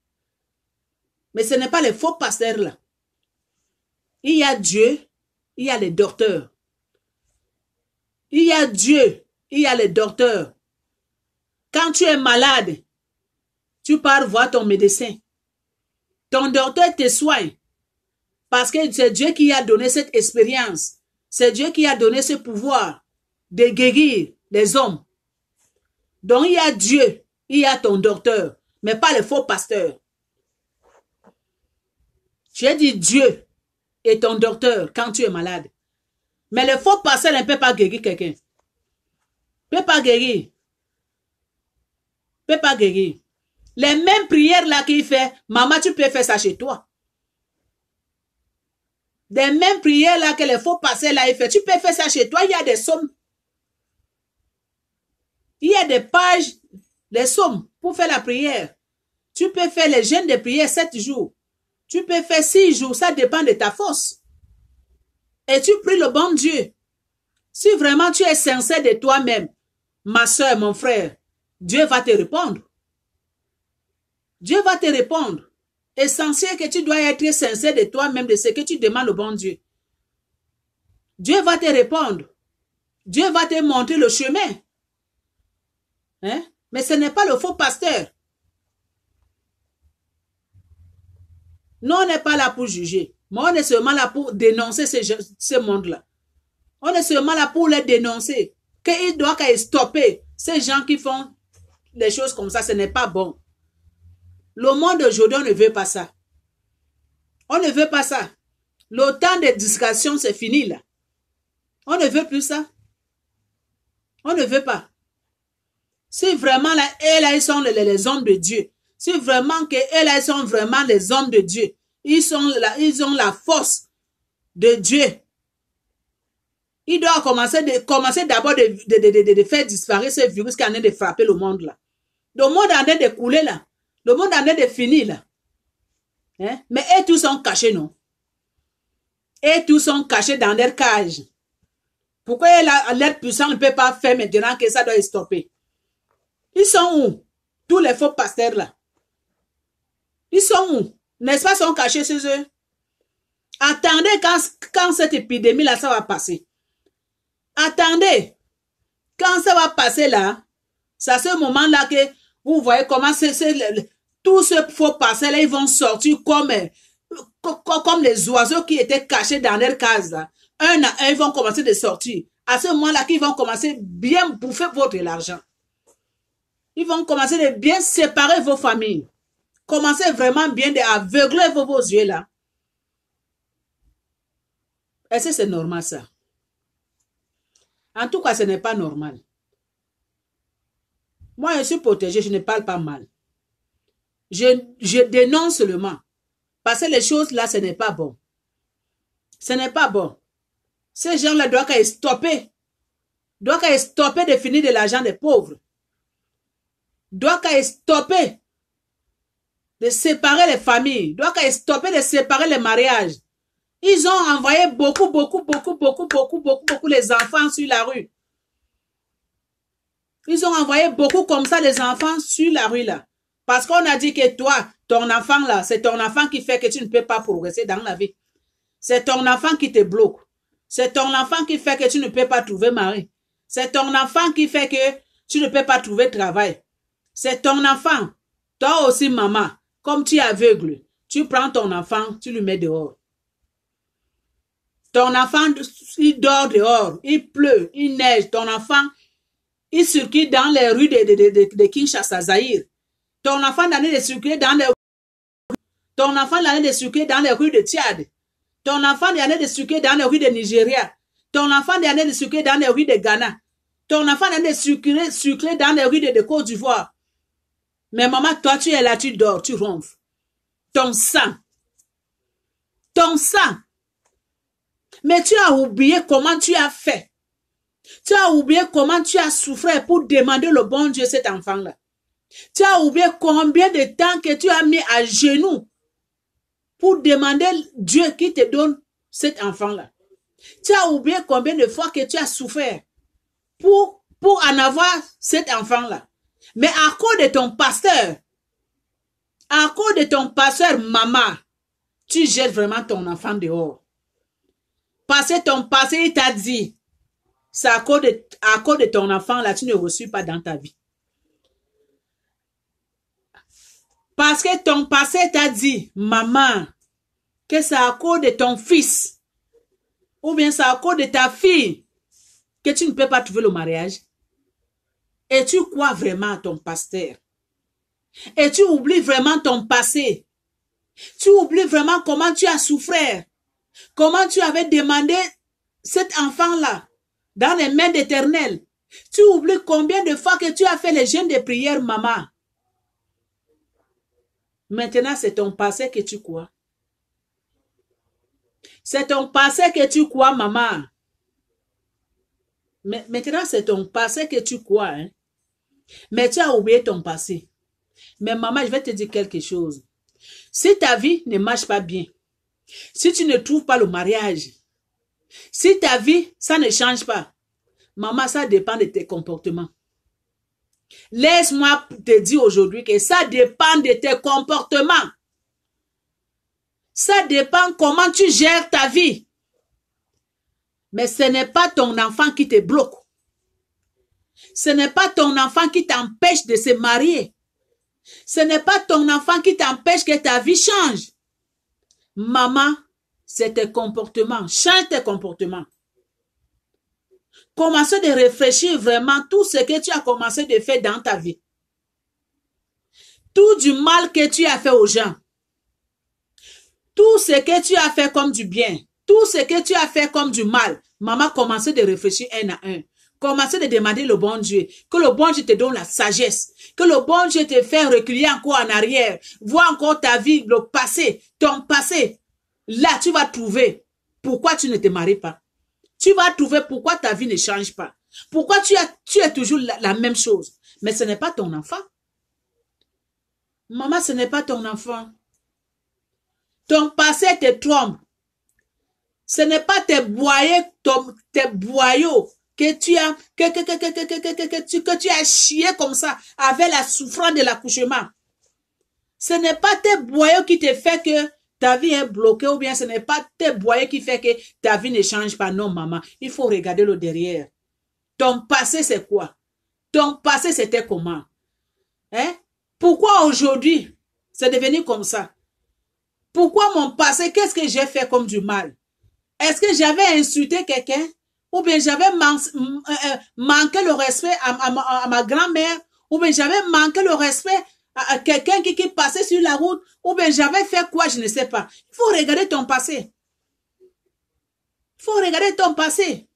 Mais ce n'est pas les faux pasteurs là. Il y a Dieu, il y a les docteurs. Il y a Dieu, il y a les docteurs. Quand tu es malade, tu pars voir ton médecin. Ton docteur te soigne. Parce que c'est Dieu qui a donné cette expérience. C'est Dieu qui a donné ce pouvoir de guérir les hommes. Donc il y a Dieu, il y a ton docteur, mais pas les faux pasteurs. J'ai dit Dieu et ton docteur quand tu es malade. Mais le faux pasteur ne peut pas guérir quelqu'un. Ne peut pas guérir. Ne peut pas guérir. Les mêmes prières là qu'il fait, maman, tu peux faire ça chez toi. Les mêmes prières là que les faux pasteurs là il fait, tu peux faire ça chez toi. Il y a des sommes. Il y a des pages, les sommes pour faire la prière. Tu peux faire les jeûnes de prière 7 jours. Tu peux faire 6 jours, ça dépend de ta force. Et tu pries le bon Dieu. Si vraiment tu es sincère de toi-même, ma soeur, mon frère, Dieu va te répondre. Dieu va te répondre. Essentiel que tu dois être sincère de toi-même, de ce que tu demandes au bon Dieu. Dieu va te répondre. Dieu va te montrer le chemin. Hein? Mais ce n'est pas le faux pasteur. Nous, on n'est pas là pour juger. Mais on est seulement là pour dénoncer ce monde-là. On est seulement là pour les dénoncer. Qu'il doit stopper ces gens qui font des choses comme ça. Ce n'est pas bon. Le monde d'aujourd'hui, on ne veut pas ça. On ne veut pas ça. Le temps de discussion, c'est fini là. On ne veut plus ça. On ne veut pas. Si vraiment là, ils sont les hommes de Dieu. Si vraiment que ils sont vraiment les hommes de Dieu. Ils ont la force de Dieu. Ils doivent commencer d'abord de faire disparaître ce virus qui est en train de frapper le monde là. Le monde est en train de couler là. Le monde est en train de finir là. Hein? Mais eux tous sont cachés, non? Et tous sont cachés dans leur cage. Pourquoi l'air puissant ne peut pas faire maintenant que ça doit stopper? Ils sont où? Tous les faux pasteurs là. Ils sont où? N'est-ce pas, sont cachés chez eux? Attendez quand cette épidémie là, ça va passer. Attendez. Quand ça va passer là, c'est à ce moment là que vous voyez comment tous ces faux pasteurs là, ils vont sortir comme les oiseaux qui étaient cachés dans leur case là. Un à un, ils vont commencer de sortir. À ce moment là, qu'ils vont commencer bien bouffer votre argent. Ils vont commencer de bien séparer vos familles. Commencez vraiment bien d'aveugler vos yeux là. Est-ce que c'est normal ça? En tout cas, ce n'est pas normal. Moi, je suis protégée, je ne parle pas mal. Je dénonce seulement. Parce que les choses là, ce n'est pas bon. Ce n'est pas bon. Ces gens-là doivent stopper. Doivent stopper de finir de l'argent des pauvres. Doivent stopper de séparer les familles. Doivent stopper de séparer les mariages. Ils ont envoyé beaucoup les enfants sur la rue. Ils ont envoyé beaucoup comme ça les enfants sur la rue là. Parce qu'on a dit que toi, ton enfant là, c'est ton enfant qui fait que tu ne peux pas progresser dans la vie. C'est ton enfant qui te bloque. C'est ton enfant qui fait que tu ne peux pas trouver mari. C'est ton enfant qui fait que tu ne peux pas trouver travail. C'est ton enfant. Toi aussi, maman, comme tu es aveugle, tu prends ton enfant, tu le mets dehors. Ton enfant, il dort dehors, il pleut, il neige. Ton enfant, il circule dans les rues de Kinshasa, Zaïre. Ton enfant l'année de circuler dans les Ton enfant l'année de circuler dans les rues de Tchad. Ton enfant l'année de circuler dans les rues de Nigeria. Ton enfant l'année de circuler dans les rues de Ghana. Ton enfant l'année de circuler dans les rues de Côte d'Ivoire. Mais maman, toi, tu es là, tu dors, tu ronfles. Ton sang. Ton sang. Mais tu as oublié comment tu as fait. Tu as oublié comment tu as souffert pour demander le bon Dieu cet enfant-là. Tu as oublié combien de temps que tu as mis à genoux pour demander Dieu qui te donne cet enfant-là. Tu as oublié combien de fois que tu as souffert pour en avoir cet enfant-là. Mais à cause de ton pasteur, maman, tu jettes vraiment ton enfant dehors. Parce que ton pasteur, il t'a dit, c'est à cause de ton enfant, là, tu ne reçois pas dans ta vie. Parce que ton pasteur t'a dit, maman, que c'est à cause de ton fils, ou bien c'est à cause de ta fille, que tu ne peux pas trouver le mariage. Et tu crois vraiment à ton pasteur. Et tu oublies vraiment ton passé. Tu oublies vraiment comment tu as souffert. Comment tu avais demandé cet enfant-là dans les mains d'Éternel. Tu oublies combien de fois que tu as fait les jeûnes de prière, maman. Maintenant, c'est ton passé que tu crois. C'est ton passé que tu crois, maman. Mais maintenant, c'est ton passé que tu crois. Hein? Mais tu as oublié ton passé. Mais maman, je vais te dire quelque chose. Si ta vie ne marche pas bien, si tu ne trouves pas le mariage, si ta vie, ça ne change pas, maman, ça dépend de tes comportements. Laisse-moi te dire aujourd'hui que ça dépend de tes comportements. Ça dépend comment tu gères ta vie. Mais ce n'est pas ton enfant qui te bloque. Ce n'est pas ton enfant qui t'empêche de se marier. Ce n'est pas ton enfant qui t'empêche que ta vie change. Maman, c'est tes comportements. Change tes comportements. Commence de réfléchir vraiment tout ce que tu as commencé de faire dans ta vie. Tout du mal que tu as fait aux gens. Tout ce que tu as fait comme du bien. Tout ce que tu as fait comme du mal. Maman, commence de réfléchir un à un. Commencez de demander le bon Dieu. Que le bon Dieu te donne la sagesse. Que le bon Dieu te fait reculer encore en arrière. Vois encore ta vie, le passé, ton passé. Là, tu vas trouver pourquoi tu ne te maries pas. Tu vas trouver pourquoi ta vie ne change pas. Pourquoi tu es toujours la même chose. Mais ce n'est pas ton enfant. Maman, ce n'est pas ton enfant. Ton passé te trompe. Ce n'est pas tes boyaux que tu as chié comme ça avec la souffrance de l'accouchement. Ce n'est pas tes boyaux qui te fait que ta vie est bloquée ou bien ce n'est pas tes boyaux qui fait que ta vie ne change pas. Non, maman, il faut regarder le derrière. Ton passé, c'est quoi? Ton passé, c'était comment? Hein? Pourquoi aujourd'hui, c'est devenu comme ça? Pourquoi mon passé, qu'est-ce que j'ai fait comme du mal? Est-ce que j'avais insulté quelqu'un? Ou bien j'avais manqué le respect à ma grand-mère? Ou bien j'avais manqué le respect à quelqu'un qui passait sur la route? Ou bien j'avais fait quoi? Je ne sais pas. Il faut regarder ton passé. Il faut regarder ton passé.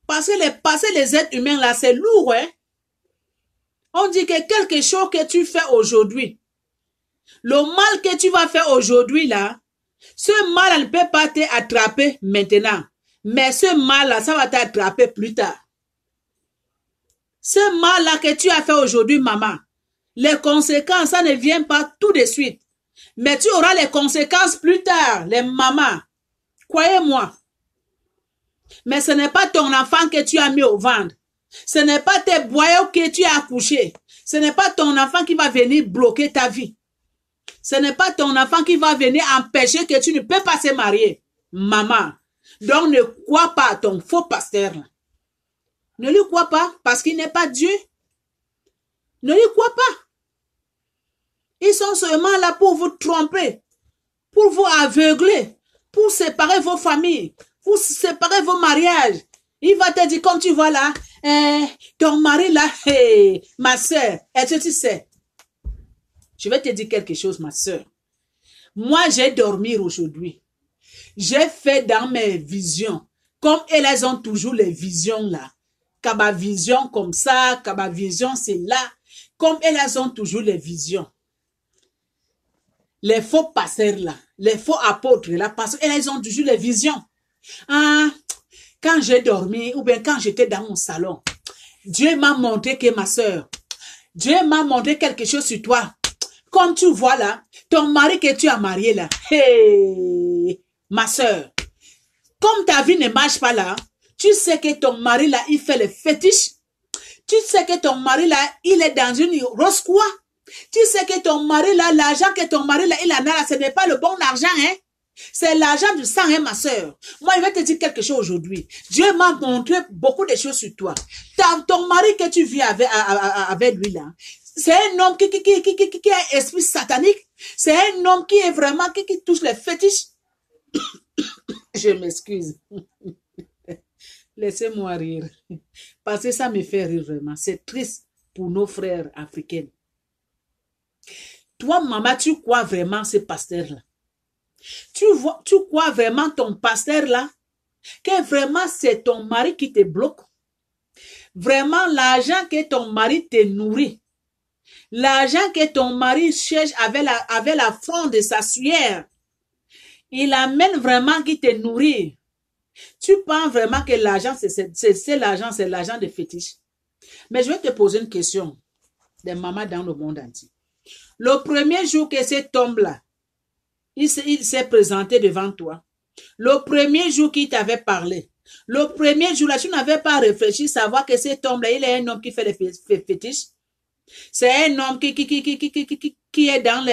Parce que les passés, les êtres humains, là, c'est lourd, hein? On dit que quelque chose que tu fais aujourd'hui, le mal que tu vas faire aujourd'hui, là, ce mal ne peut pas t'attraper maintenant. Mais ce mal-là, ça va t'attraper plus tard. Ce mal-là que tu as fait aujourd'hui, maman, les conséquences, ça ne vient pas tout de suite. Mais tu auras les conséquences plus tard, les mamans. Croyez-moi. Mais ce n'est pas ton enfant que tu as mis au ventre. Ce n'est pas tes boyaux que tu as accouché. Ce n'est pas ton enfant qui va venir bloquer ta vie. Ce n'est pas ton enfant qui va venir empêcher que tu ne peux pas se marier. Maman. Donc ne crois pas à ton faux pasteur. Là. Ne lui crois pas parce qu'il n'est pas Dieu. Ne lui crois pas. Ils sont seulement là pour vous tromper, pour vous aveugler, pour séparer vos familles, pour séparer vos mariages. Il va te dire, comme tu vois là, ton mari là, ma soeur, est-ce que tu sais? Je vais te dire quelque chose, ma soeur. Moi, j'ai dormi aujourd'hui. J'ai fait dans mes visions, comme elles ont toujours les visions là. Kaba vision comme ça, Kaba vision c'est là. Comme elles ont toujours les visions. Les faux pasteurs là, les faux apôtres là, parce qu'elles ont toujours les visions. Ah, quand j'ai dormi, ou bien quand j'étais dans mon salon, Dieu m'a montré que ma soeur, Dieu m'a montré quelque chose sur toi. Comme tu vois là, ton mari que tu as marié là, hey, ma soeur, comme ta vie ne marche pas là, tu sais que ton mari là, il fait le fétiche. Tu sais que ton mari là, il est dans une rose quoi. Tu sais que ton mari là, l'argent que ton mari là, il en a là, ce n'est pas le bon argent, hein. C'est l'argent du sang, hein, ma soeur. Moi, je vais te dire quelque chose aujourd'hui. Dieu m'a montré beaucoup de choses sur toi. Ton mari que tu vis avec lui là, c'est un homme qui a un esprit satanique. C'est un homme qui est vraiment, qui touche les fétiches. Je m'excuse. Laissez-moi rire. Parce que ça me fait rire vraiment. C'est triste pour nos frères africains. Toi, maman, tu crois vraiment ce pasteur-là? Tu crois vraiment ton pasteur là? Que vraiment c'est ton mari qui te bloque? Vraiment l'argent que ton mari te nourrit? L'argent que ton mari cherche avec la fond de sa sueur? Il amène vraiment qui te nourrit? Tu penses vraiment que l'argent c'est l'argent de fétiche? Mais je vais te poser une question des mamans dans le monde entier. Le premier jour que cet homme-là, il s'est présenté devant toi. Le premier jour qu'il t'avait parlé. Le premier jour-là, tu n'avais pas réfléchi, savoir que cet homme-là, il est un homme qui fait les fétiches. C'est un homme qui est dans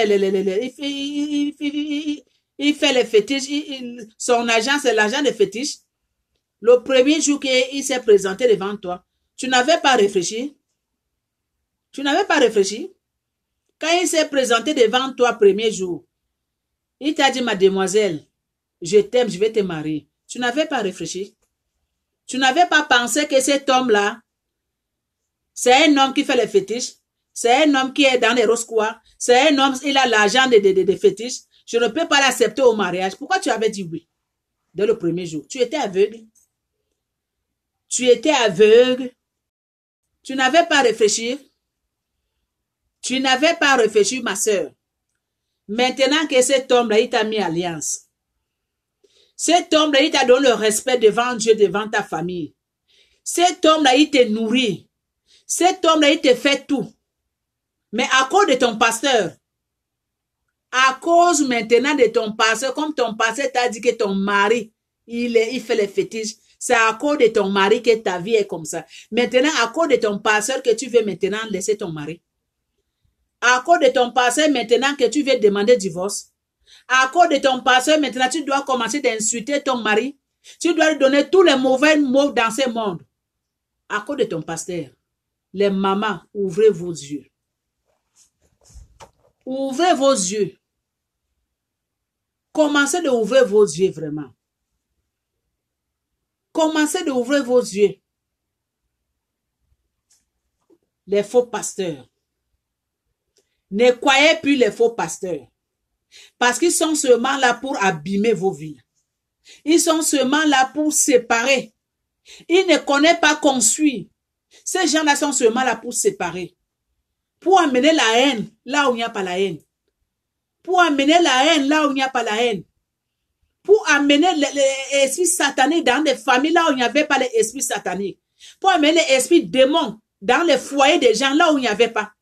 il fait les fétiches. Son argent, c'est l'argent des fétiches. Le premier jour qu'il s'est présenté devant toi, tu n'avais pas réfléchi. Tu n'avais pas réfléchi. Quand il s'est présenté devant toi, premier jour, il t'a dit, mademoiselle, je t'aime, je vais te marier. Tu n'avais pas réfléchi. Tu n'avais pas pensé que cet homme-là, c'est un homme qui fait les fétiches. C'est un homme qui est dans les rose-croix. C'est un homme, il a l'argent des fétiches. Je ne peux pas l'accepter au mariage. Pourquoi tu avais dit oui dès le premier jour? Tu étais aveugle. Tu étais aveugle. Tu n'avais pas réfléchi. Tu n'avais pas réfléchi, ma soeur. Maintenant que cet homme-là, il t'a mis alliance. Cet homme-là, il t'a donné le respect devant Dieu, devant ta famille. Cet homme-là, il te nourrit. Cet homme-là, il te fait tout. Mais à cause de ton pasteur, à cause maintenant de ton pasteur, comme ton pasteur t'a dit que ton mari, il fait les fétiches, c'est à cause de ton mari que ta vie est comme ça. Maintenant, à cause de ton pasteur que tu veux maintenant laisser ton mari. À cause de ton pasteur maintenant que tu veux demander divorce. À cause de ton pasteur maintenant tu dois commencer d'insulter ton mari. Tu dois lui donner tous les mauvais mots dans ce monde. À cause de ton pasteur. Les mamans, ouvrez vos yeux. Ouvrez vos yeux. Commencez d'ouvrir vos yeux vraiment. Commencez d'ouvrir vos yeux. Les faux pasteurs. Ne croyez plus les faux pasteurs. Parce qu'ils sont seulement là pour abîmer vos vies. Ils sont seulement là pour séparer. Ils ne connaissent pas construire. Ces gens-là sont seulement là pour séparer. Pour amener la haine là où il n'y a pas la haine. Pour amener la haine là où il n'y a pas la haine. Pour amener l'esprit satanique dans des familles là où il n'y avait pas l'esprit satanique. Pour amener l'esprit démon dans les foyers des gens là où il n'y avait pas.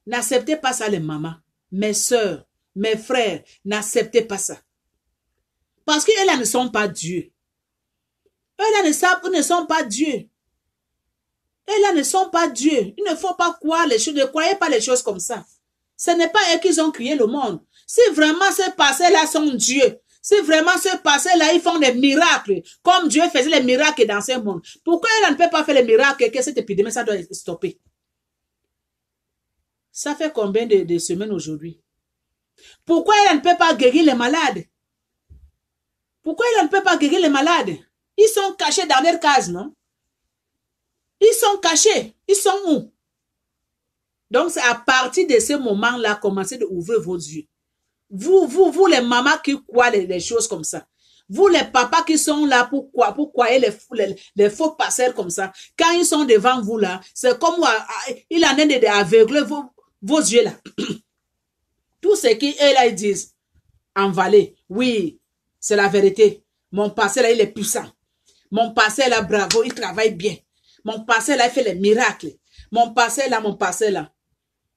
N'acceptez pas ça les mamans, mes soeurs, mes frères, n'acceptez pas ça. Parce qu'elles ne sont pas Dieu. Elles ne sont pas Dieu. Et là ne sont pas Dieu. Il ne faut pas croire les choses. Ne croyez pas les choses comme ça. Ce n'est pas eux qui ont créé le monde. Si vraiment ces passés-là sont Dieu, si vraiment ce passé-là, ils font des miracles, comme Dieu faisait les miracles dans ce monde, pourquoi ils ne peuvent pas faire les miracles que cette épidémie, ça doit stopper? Ça fait combien de semaines aujourd'hui? Pourquoi ils ne peuvent pas guérir les malades? Pourquoi ils ne peuvent pas guérir les malades? Ils sont cachés dans leur case, non? Ils sont cachés. Ils sont où? Donc, c'est à partir de ce moment-là, commencez d'ouvrir vos yeux. Vous, les mamans qui croient les choses comme ça. Vous, les papas qui sont là pour croire les faux passeurs comme ça. Quand ils sont devant vous là, c'est comme il en est d'aveugler vos yeux là. Tout ce qu'ils là ils disent, en vallée, oui, c'est la vérité. Mon passé là, il est puissant. Mon passé là, bravo, il travaille bien. Mon passé là, il fait les miracles. Mon passé là.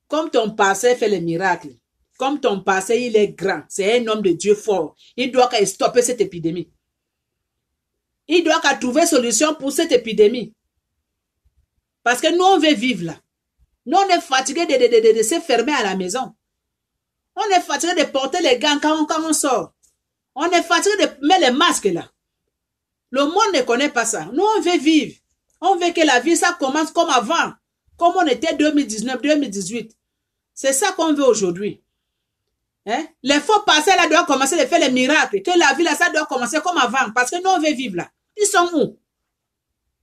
Comme ton passé fait les miracles. Comme ton passé, il est grand. C'est un homme de Dieu fort. Il doit stopper cette épidémie. Il doit trouver solution pour cette épidémie. Parce que nous, on veut vivre là. Nous, on est fatigué de se fermer à la maison. On est fatigué de porter les gants quand on sort. On est fatigué de mettre les masques là. Le monde ne connaît pas ça. Nous, on veut vivre. On veut que la vie, ça commence comme avant. Comme on était 2019, 2018. C'est ça qu'on veut aujourd'hui. Hein? Les faux passés là doivent commencer à faire les miracles. Que la vie là, ça doit commencer comme avant. Parce que nous, on veut vivre là. Ils sont où?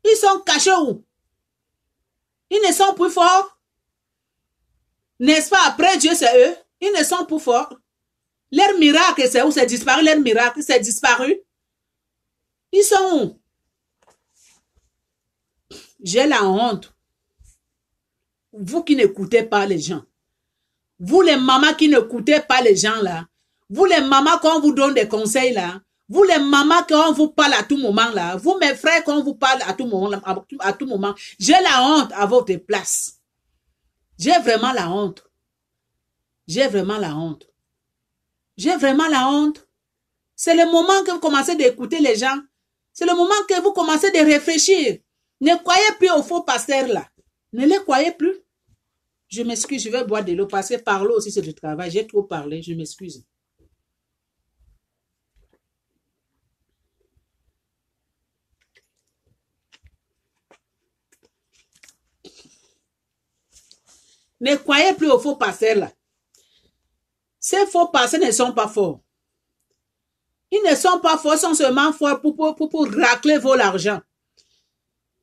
Ils sont cachés où? Ils ne sont plus forts. N'est-ce pas? Après Dieu, c'est eux. Ils ne sont plus forts. Leur miracle, c'est où? C'est disparu. Leur miracle, c'est disparu. Ils sont où? J'ai la honte. Vous qui n'écoutez pas les gens. Vous les mamans qui n'écoutez pas les gens là. Vous les mamans quand on vous donne des conseils là. Vous les mamans quand on vous parle à tout moment là. Vous mes frères quand on vous parle à tout moment. J'ai la honte à votre place. J'ai vraiment la honte. J'ai vraiment la honte. J'ai vraiment la honte. C'est le moment que vous commencez d'écouter les gens. C'est le moment que vous commencez de réfléchir. Ne croyez plus aux faux pasteurs là. Ne les croyez plus. Je m'excuse, je vais boire de l'eau parce que par l'eau aussi c'est du travail. J'ai trop parlé, je m'excuse. Ne croyez plus aux faux pasteurs là. Ces faux pasteurs ne sont pas forts. Ils ne sont pas forts, ils sont seulement forts pour racler vos argent.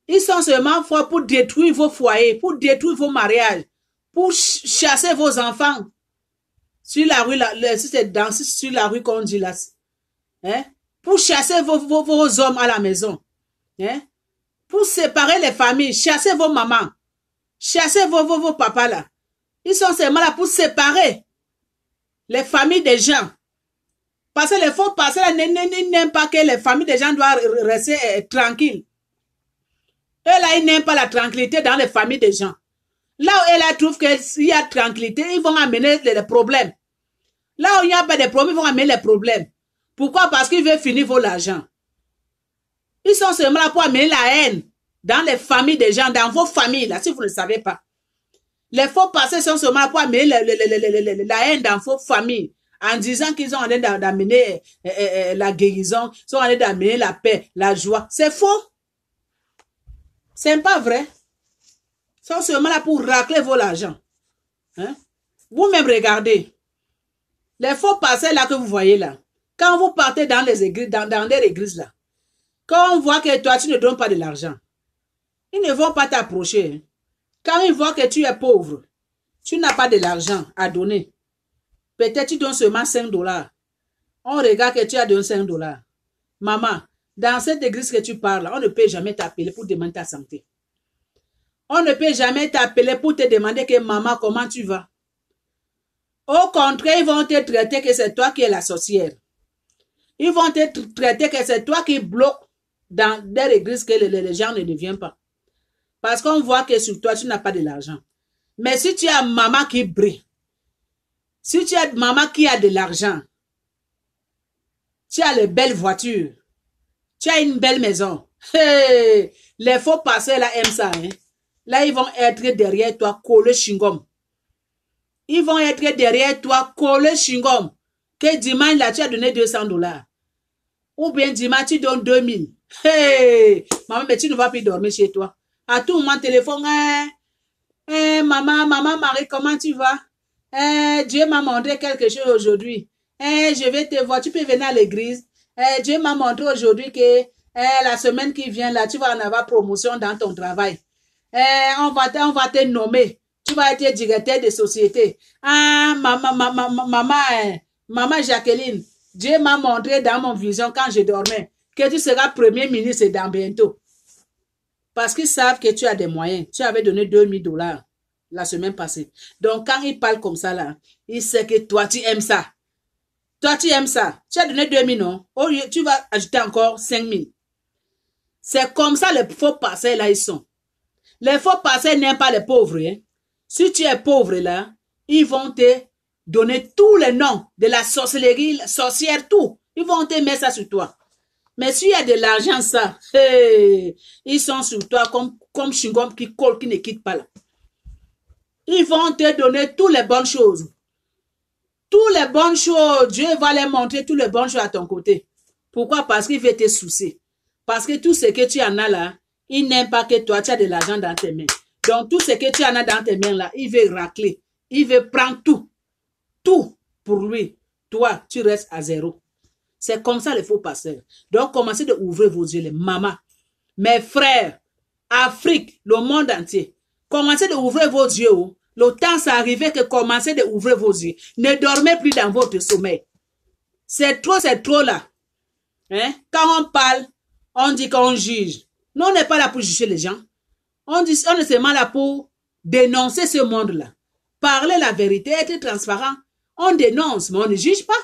Ils sont seulement forts pour détruire vos foyers, pour détruire vos mariages, pour chasser vos enfants. Sur la rue, si c'est dans sur la rue qu'on dit là. Hein? Pour chasser vos hommes à la maison. Hein? Pour séparer les familles, chasser vos mamans. Chasser vos papas là. Ils sont seulement là pour séparer les familles des gens. Parce que les faux passeurs n'aiment pas que les familles des gens doivent rester tranquilles. Eux là, ils n'aiment pas la tranquillité dans les familles des gens. Là où eux là trouvent qu'il y a tranquillité, ils vont amener les problèmes. Là où il n'y a pas de problèmes, ils vont amener les problèmes. Pourquoi? Parce qu'ils veulent finir vos l'argent. Ils sont seulement là pour amener la haine dans les familles des gens, dans vos familles, là, si vous ne le savez pas. Les faux passés sont seulement là pour amener la haine dans vos familles, en disant qu'ils ont envie d'amener la guérison, ils ont envie d'amener la paix, la joie. C'est faux. C'est pas vrai. Ils sont seulement là pour racler vos argent. Hein? Vous-même regardez. Les faux passés là que vous voyez là, quand vous partez dans les églises, dans les églises là, quand on voit que toi tu ne donnes pas de l'argent, ils ne vont pas t'approcher. Quand ils voient que tu es pauvre, tu n'as pas de l'argent à donner. Peut-être tu donnes seulement 5 $. On regarde que tu as donné 5 $. Maman, dans cette église que tu parles, on ne peut jamais t'appeler pour demander ta santé. On ne peut jamais t'appeler pour te demander que maman, comment tu vas? Au contraire, ils vont te traiter que c'est toi qui es la sorcière. Ils vont te traiter que c'est toi qui bloque dans des églises que les gens ne deviennent pas. Parce qu'on voit que sur toi, tu n'as pas de l'argent. Mais si tu as maman qui brille, si tu as maman qui a de l'argent, tu as les belles voitures, tu as une belle maison. Hey, les faux passés là aiment ça. Hein? Là, ils vont être derrière toi, collés chingom. Ils vont être derrière toi, collés chingom. Que dimanche, là, tu as donné $200. Ou bien dimanche, tu donnes 2000. Hey! Maman, mais tu ne vas plus dormir chez toi. À tout moment, téléphone, maman, Marie, comment tu vas? Dieu m'a montré quelque chose aujourd'hui. Je vais te voir, tu peux venir à l'église. Dieu m'a montré aujourd'hui que la semaine qui vient, là, tu vas en avoir promotion dans ton travail. On va te nommer. Tu vas être directeur de société. Ah, maman Jacqueline, Dieu m'a montré dans mon vision quand je dormais que tu seras premier ministre dans bientôt. Parce qu'ils savent que tu as des moyens. Tu avais donné $2000 la semaine passée. Donc, quand ils parlent comme ça, là, ils savent que toi, tu aimes ça. Toi, tu aimes ça. Tu as donné 2000, non? Au lieu, tu vas ajouter encore 5000. C'est comme ça les faux passeurs, là, ils sont. Les faux passeurs n'aiment pas les pauvres. Hein? Si tu es pauvre, là, ils vont te donner tous les noms de la sorcellerie, la sorcière, tout. Ils vont te mettre ça sur toi. Mais s'il y a de l'argent, ça, hey, ils sont sur toi comme chingom qui colle, qui ne quitte pas là. Ils vont te donner toutes les bonnes choses. Toutes les bonnes choses. Dieu va les montrer toutes les bonnes choses à ton côté. Pourquoi? Parce qu'il veut te soucier. Parce que tout ce que tu en as là, il n'aime pas que toi, tu as de l'argent dans tes mains. Donc, tout ce que tu en as dans tes mains là, il veut racler. Il veut prendre tout. Tout pour lui. Toi, tu restes à zéro. C'est comme ça les faux pasteurs. Donc, commencez de ouvrir vos yeux, les mamans, mes frères, Afrique, le monde entier. Commencez de ouvrir vos yeux. Le temps s'est arrivé que commencez de ouvrir vos yeux. Ne dormez plus dans votre sommeil. C'est trop là. Hein? Quand on parle, on dit qu'on juge. Nous, on n'est pas là pour juger les gens. On est seulement là pour dénoncer ce monde-là. Parler la vérité, être transparent. On dénonce, mais on ne juge pas.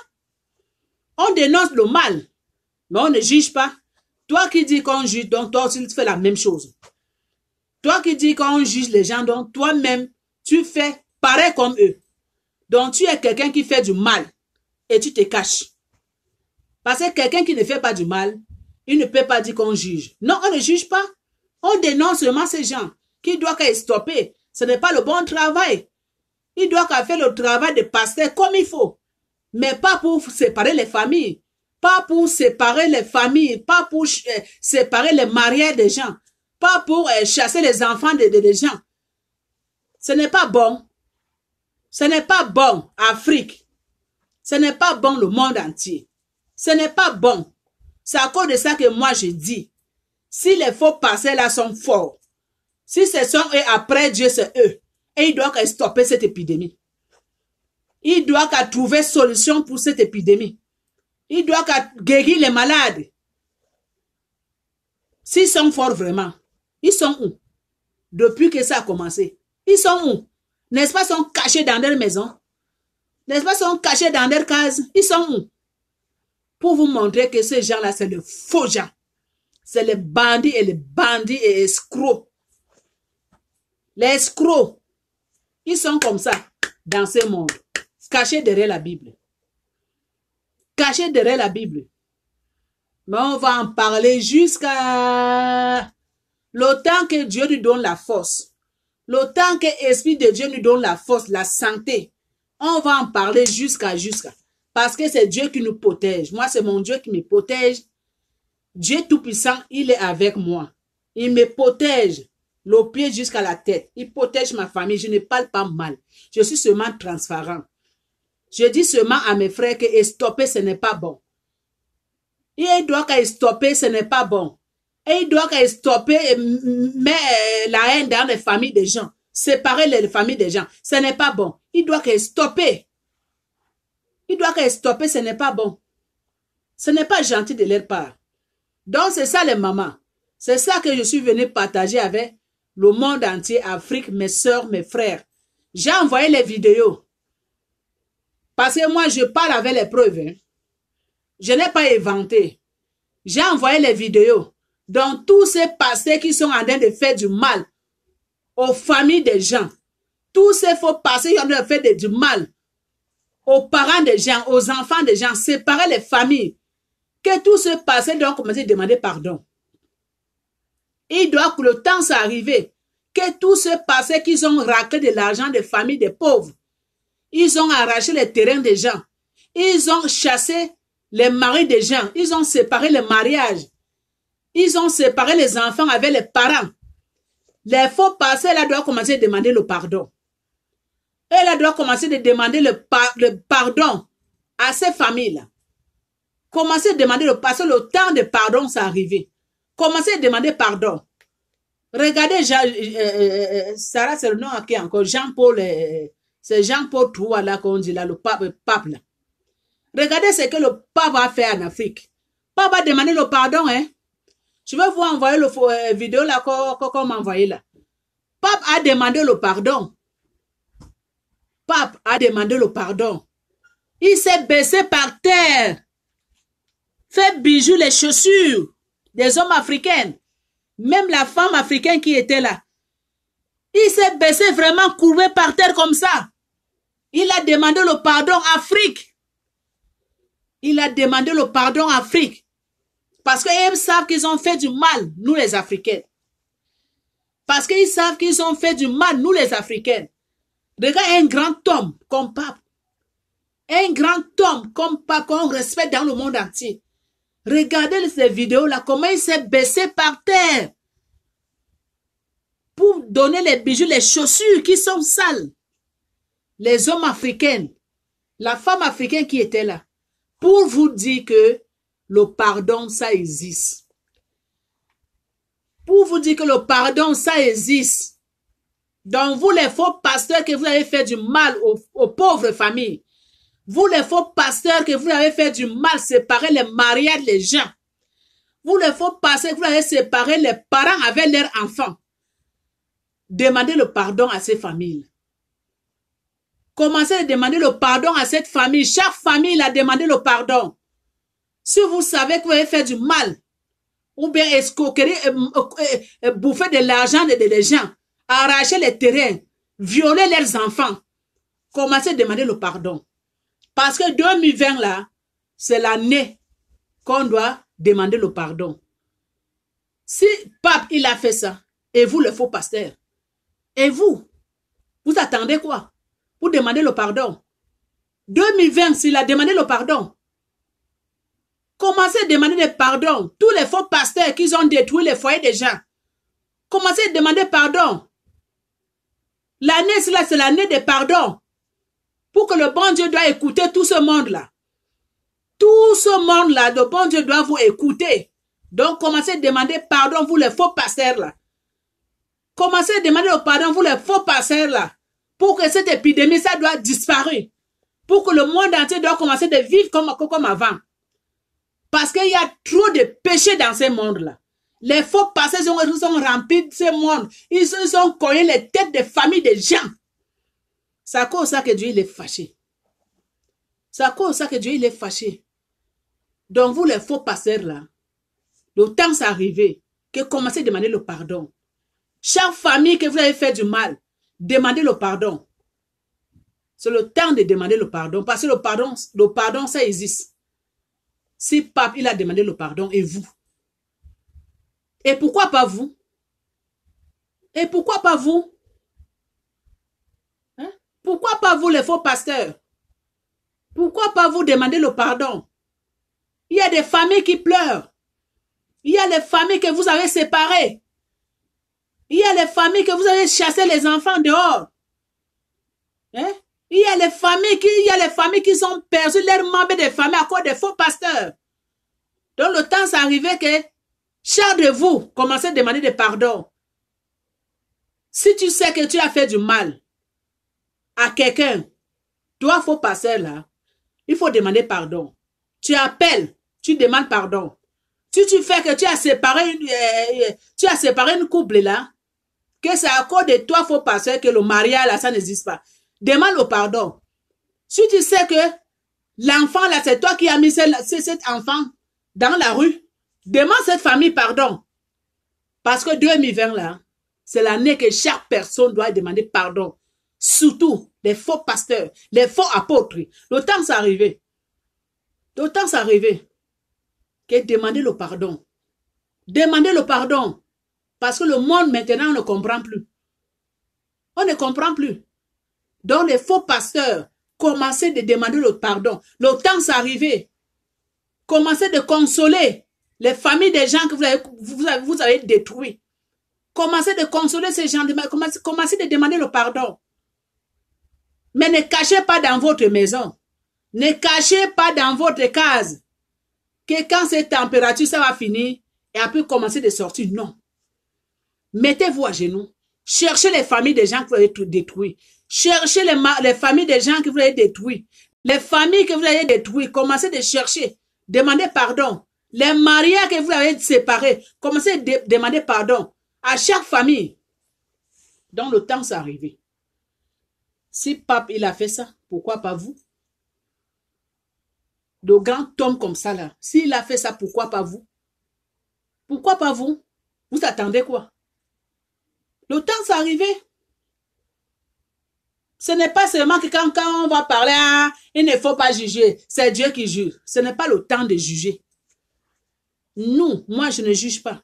On dénonce le mal, mais on ne juge pas. Toi qui dis qu'on juge, donc toi aussi tu fais la même chose. Toi qui dis qu'on juge les gens, donc toi-même, tu fais pareil comme eux. Donc tu es quelqu'un qui fait du mal et tu te caches. Parce que quelqu'un qui ne fait pas du mal, il ne peut pas dire qu'on juge. Non, on ne juge pas. On dénonce seulement ces gens qui doivent être stoppés. Ce n'est pas le bon travail. Ils doivent faire le travail de pasteur comme il faut. Mais pas pour séparer les familles. Pas pour séparer les familles. Pas pour séparer les mariés des gens. Pas pour chasser les enfants des gens. Ce n'est pas bon. Ce n'est pas bon, Afrique. Ce n'est pas bon, le monde entier. Ce n'est pas bon. C'est à cause de ça que moi je dis. Si les faux pasteurs là sont forts, si ce sont eux après Dieu, c'est eux. Et ils doivent stopper cette épidémie. Ils doivent trouver solution pour cette épidémie. Ils doivent guérir les malades. S'ils sont forts vraiment, ils sont où? Depuis que ça a commencé. Ils sont où? N'est-ce pas, sont cachés dans leur maison? N'est-ce pas, sont cachés dans leur case? Ils sont où? Pour vous montrer que ces gens-là, c'est de faux gens. C'est les bandits et escrocs. Les escrocs, ils sont comme ça dans ce monde. Cachés derrière la Bible. Cachés derrière la Bible. Mais on va en parler jusqu'à le temps que Dieu nous donne la force. Le temps que l'Esprit de Dieu nous donne la force, la santé. On va en parler jusqu'à. Parce que c'est Dieu qui nous protège. Moi, c'est mon Dieu qui me protège. Dieu Tout-Puissant, il est avec moi. Il me protège. Le pied jusqu'à la tête. Il protège ma famille. Je ne parle pas mal. Je suis seulement transparent. Je dis seulement à mes frères que stopper, ce n'est pas bon. Il doit stopper, ce n'est pas bon. Et il doit stopper, mais la haine dans les familles des gens. Séparer les familles des gens. Ce n'est pas bon. Il doit stopper. Il doit stopper, ce n'est pas bon. Ce n'est pas gentil de leur part. Donc, c'est ça les mamans. C'est ça que je suis venu partager avec le monde entier, Afrique, mes soeurs, mes frères. J'ai envoyé les vidéos. Parce que moi, je parle avec les preuves. Hein. Je n'ai pas inventé. J'ai envoyé les vidéos. Donc, tous ces pasteurs qui sont en train de faire du mal aux familles des gens. Tous ces faux pasteurs qui ont en train de faire du mal aux parents des gens, aux enfants des gens. Séparer les familles. Que tous ces pasteurs doivent commencer à demander pardon. Il doit que le temps soit arrivé que tout ce passé qu'ils ont raclé de l'argent des familles des pauvres. Ils ont arraché les terrains des gens. Ils ont chassé les maris des gens. Ils ont séparé les mariages. Ils ont séparé les enfants avec les parents. Les faux passés, là, doivent commencer à demander le pardon. Et là, doivent commencer à demander le pardon à ces familles-là. Commencez à demander le pardon. Le temps de pardon, c'est arrivé. Commencez à demander pardon. Regardez, Sarah, c'est le nom qui est encore. Jean-Paul, c'est Jean-Paul III, là, qu'on dit là, le pape là. Regardez ce que le pape a fait en Afrique. Le pape a demandé le pardon, hein. Je vais vous envoyer la vidéo là qu'on m'a envoyé là. Pape a demandé le pardon. Pape a demandé le pardon. Il s'est baissé par terre. Fait bijoux les chaussures des hommes africains. Même la femme africaine qui était là. Il s'est baissé vraiment courbé par terre comme ça. Il a demandé le pardon à Afrique. Il a demandé le pardon à Afrique. Parce qu'ils savent qu'ils ont fait du mal, nous les Africains. Parce qu'ils savent qu'ils ont fait du mal, nous les Africains. Regarde un grand homme comme pape. Un grand homme comme pape qu'on respecte dans le monde entier. Regardez ces vidéos-là, comment il s'est baissé par terre. Pour donner les bijoux, les chaussures qui sont sales. Les hommes africains, la femme africaine qui était là. Pour vous dire que le pardon, ça existe. Pour vous dire que le pardon, ça existe. Donc, vous les faux pasteurs que vous avez fait du mal aux pauvres familles. Vous les faux pasteurs que vous avez fait du mal, séparer les mariages des gens. Vous les faux pasteurs que vous avez séparé les parents avec leurs enfants. Demandez le pardon à ces familles. Commencez à demander le pardon à cette famille. Chaque famille a demandé le pardon. Si vous savez que vous avez fait du mal, ou bien escroquerie, bouffer de l'argent des gens, arracher les terrains, violer leurs enfants, commencez à demander le pardon. Parce que 2020 là, c'est l'année qu'on doit demander le pardon. Si Pape, il a fait ça, et vous, le faux pasteur, et vous attendez quoi? Vous demandez le pardon. 2020, s'il a demandé le pardon, commencez à demander le pardon. Tous les faux pasteurs qui ont détruit les foyers des gens, commencez à demander pardon. L'année, c'est l'année de pardon. Pour que le bon Dieu doit écouter tout ce monde-là. Tout ce monde-là, le bon Dieu doit vous écouter. Donc, commencez à demander pardon, vous les faux pasteurs-là. Commencez à demander le pardon, vous les faux pasteurs-là. Pour que cette épidémie, ça doit disparaître. Pour que le monde entier doit commencer à vivre comme avant. Parce qu'il y a trop de péchés dans ce monde-là. Les faux pasteurs sont remplis de ce monde. Ils ont cogné les têtes des familles des gens. C'est à cause de ça que Dieu il est fâché. C'est à cause de ça que Dieu il est fâché. Donc vous les faux pasteurs là, le temps c'est arrivé que commencez à demander le pardon. Chaque famille que vous avez fait du mal, demandez le pardon. C'est le temps de demander le pardon. Parce que le pardon ça existe. Si Pape il a demandé le pardon et vous. Et pourquoi pas vous? Et pourquoi pas vous? Hein? Pourquoi pas vous les faux pasteurs? Pourquoi pas vous demander le pardon? Il y a des familles qui pleurent. Il y a les familles que vous avez séparées. Il y a les familles que vous avez chassé les enfants dehors. Hein? Il y a les familles qui ont perdu leurs membres de famille à cause des faux pasteurs. Donc le temps c'est arrivé que chaque de vous commencez à demander des pardons. Si tu sais que tu as fait du mal à quelqu'un, toi faux pasteur là, il faut demander pardon. Tu appelles, tu demandes pardon. Si tu fais que tu as séparé une couple là, que c'est à cause de toi faux pasteur que le mariage là ça n'existe pas. Demande le pardon. Si tu sais que l'enfant là c'est toi qui as mis cet enfant dans la rue, demande cette famille pardon. Parce que 2020 là, c'est l'année que chaque personne doit demander pardon. Surtout les faux pasteurs, les faux apôtres. Le temps c'est arrivé. Le temps c'est arrivé. Que demander le pardon. Demandez le pardon. Parce que le monde maintenant ne comprend plus. On ne comprend plus. Donc les faux pasteurs, commencez de demander le pardon. Le temps s'est arrivé. Commencez de consoler les familles des gens que vous avez détruits. Commencez de consoler ces gens, commencez de demander le pardon. Mais ne cachez pas dans votre maison. Ne cachez pas dans votre case que quand cette température, ça va finir et après commencer de sortir. Non. Mettez-vous à genoux. Cherchez les familles des gens que vous avez détruits. Cherchez les familles des gens que vous avez détruits. Les familles que vous avez détruites, commencez de chercher. Demandez pardon. Les mariés que vous avez séparés, commencez à demander pardon à chaque famille. Donc le temps s'est arrivé. Si Pape, il a fait ça, pourquoi pas vous? De grands hommes comme ça là, s'il a fait ça, pourquoi pas vous? Pourquoi pas vous? Vous attendez quoi? Le temps s'est arrivé. Ce n'est pas seulement que quand on va parler, il ne faut pas juger. C'est Dieu qui juge. Ce n'est pas le temps de juger. Moi, je ne juge pas.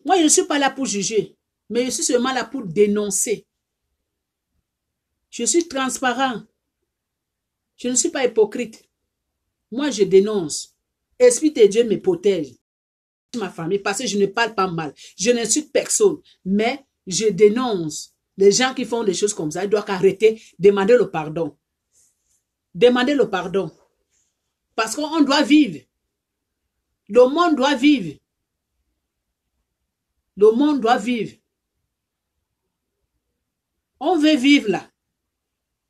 Moi, je ne suis pas là pour juger. Mais je suis seulement là pour dénoncer. Je suis transparent. Je ne suis pas hypocrite. Moi, je dénonce. Esprit de Dieu me protège. Ma famille, parce que je ne parle pas mal. Je n'insulte personne. Mais je dénonce. Les gens qui font des choses comme ça, ils doivent arrêter, demander le pardon. Demander le pardon. Parce qu'on doit vivre. Le monde doit vivre. Le monde doit vivre. On veut vivre là.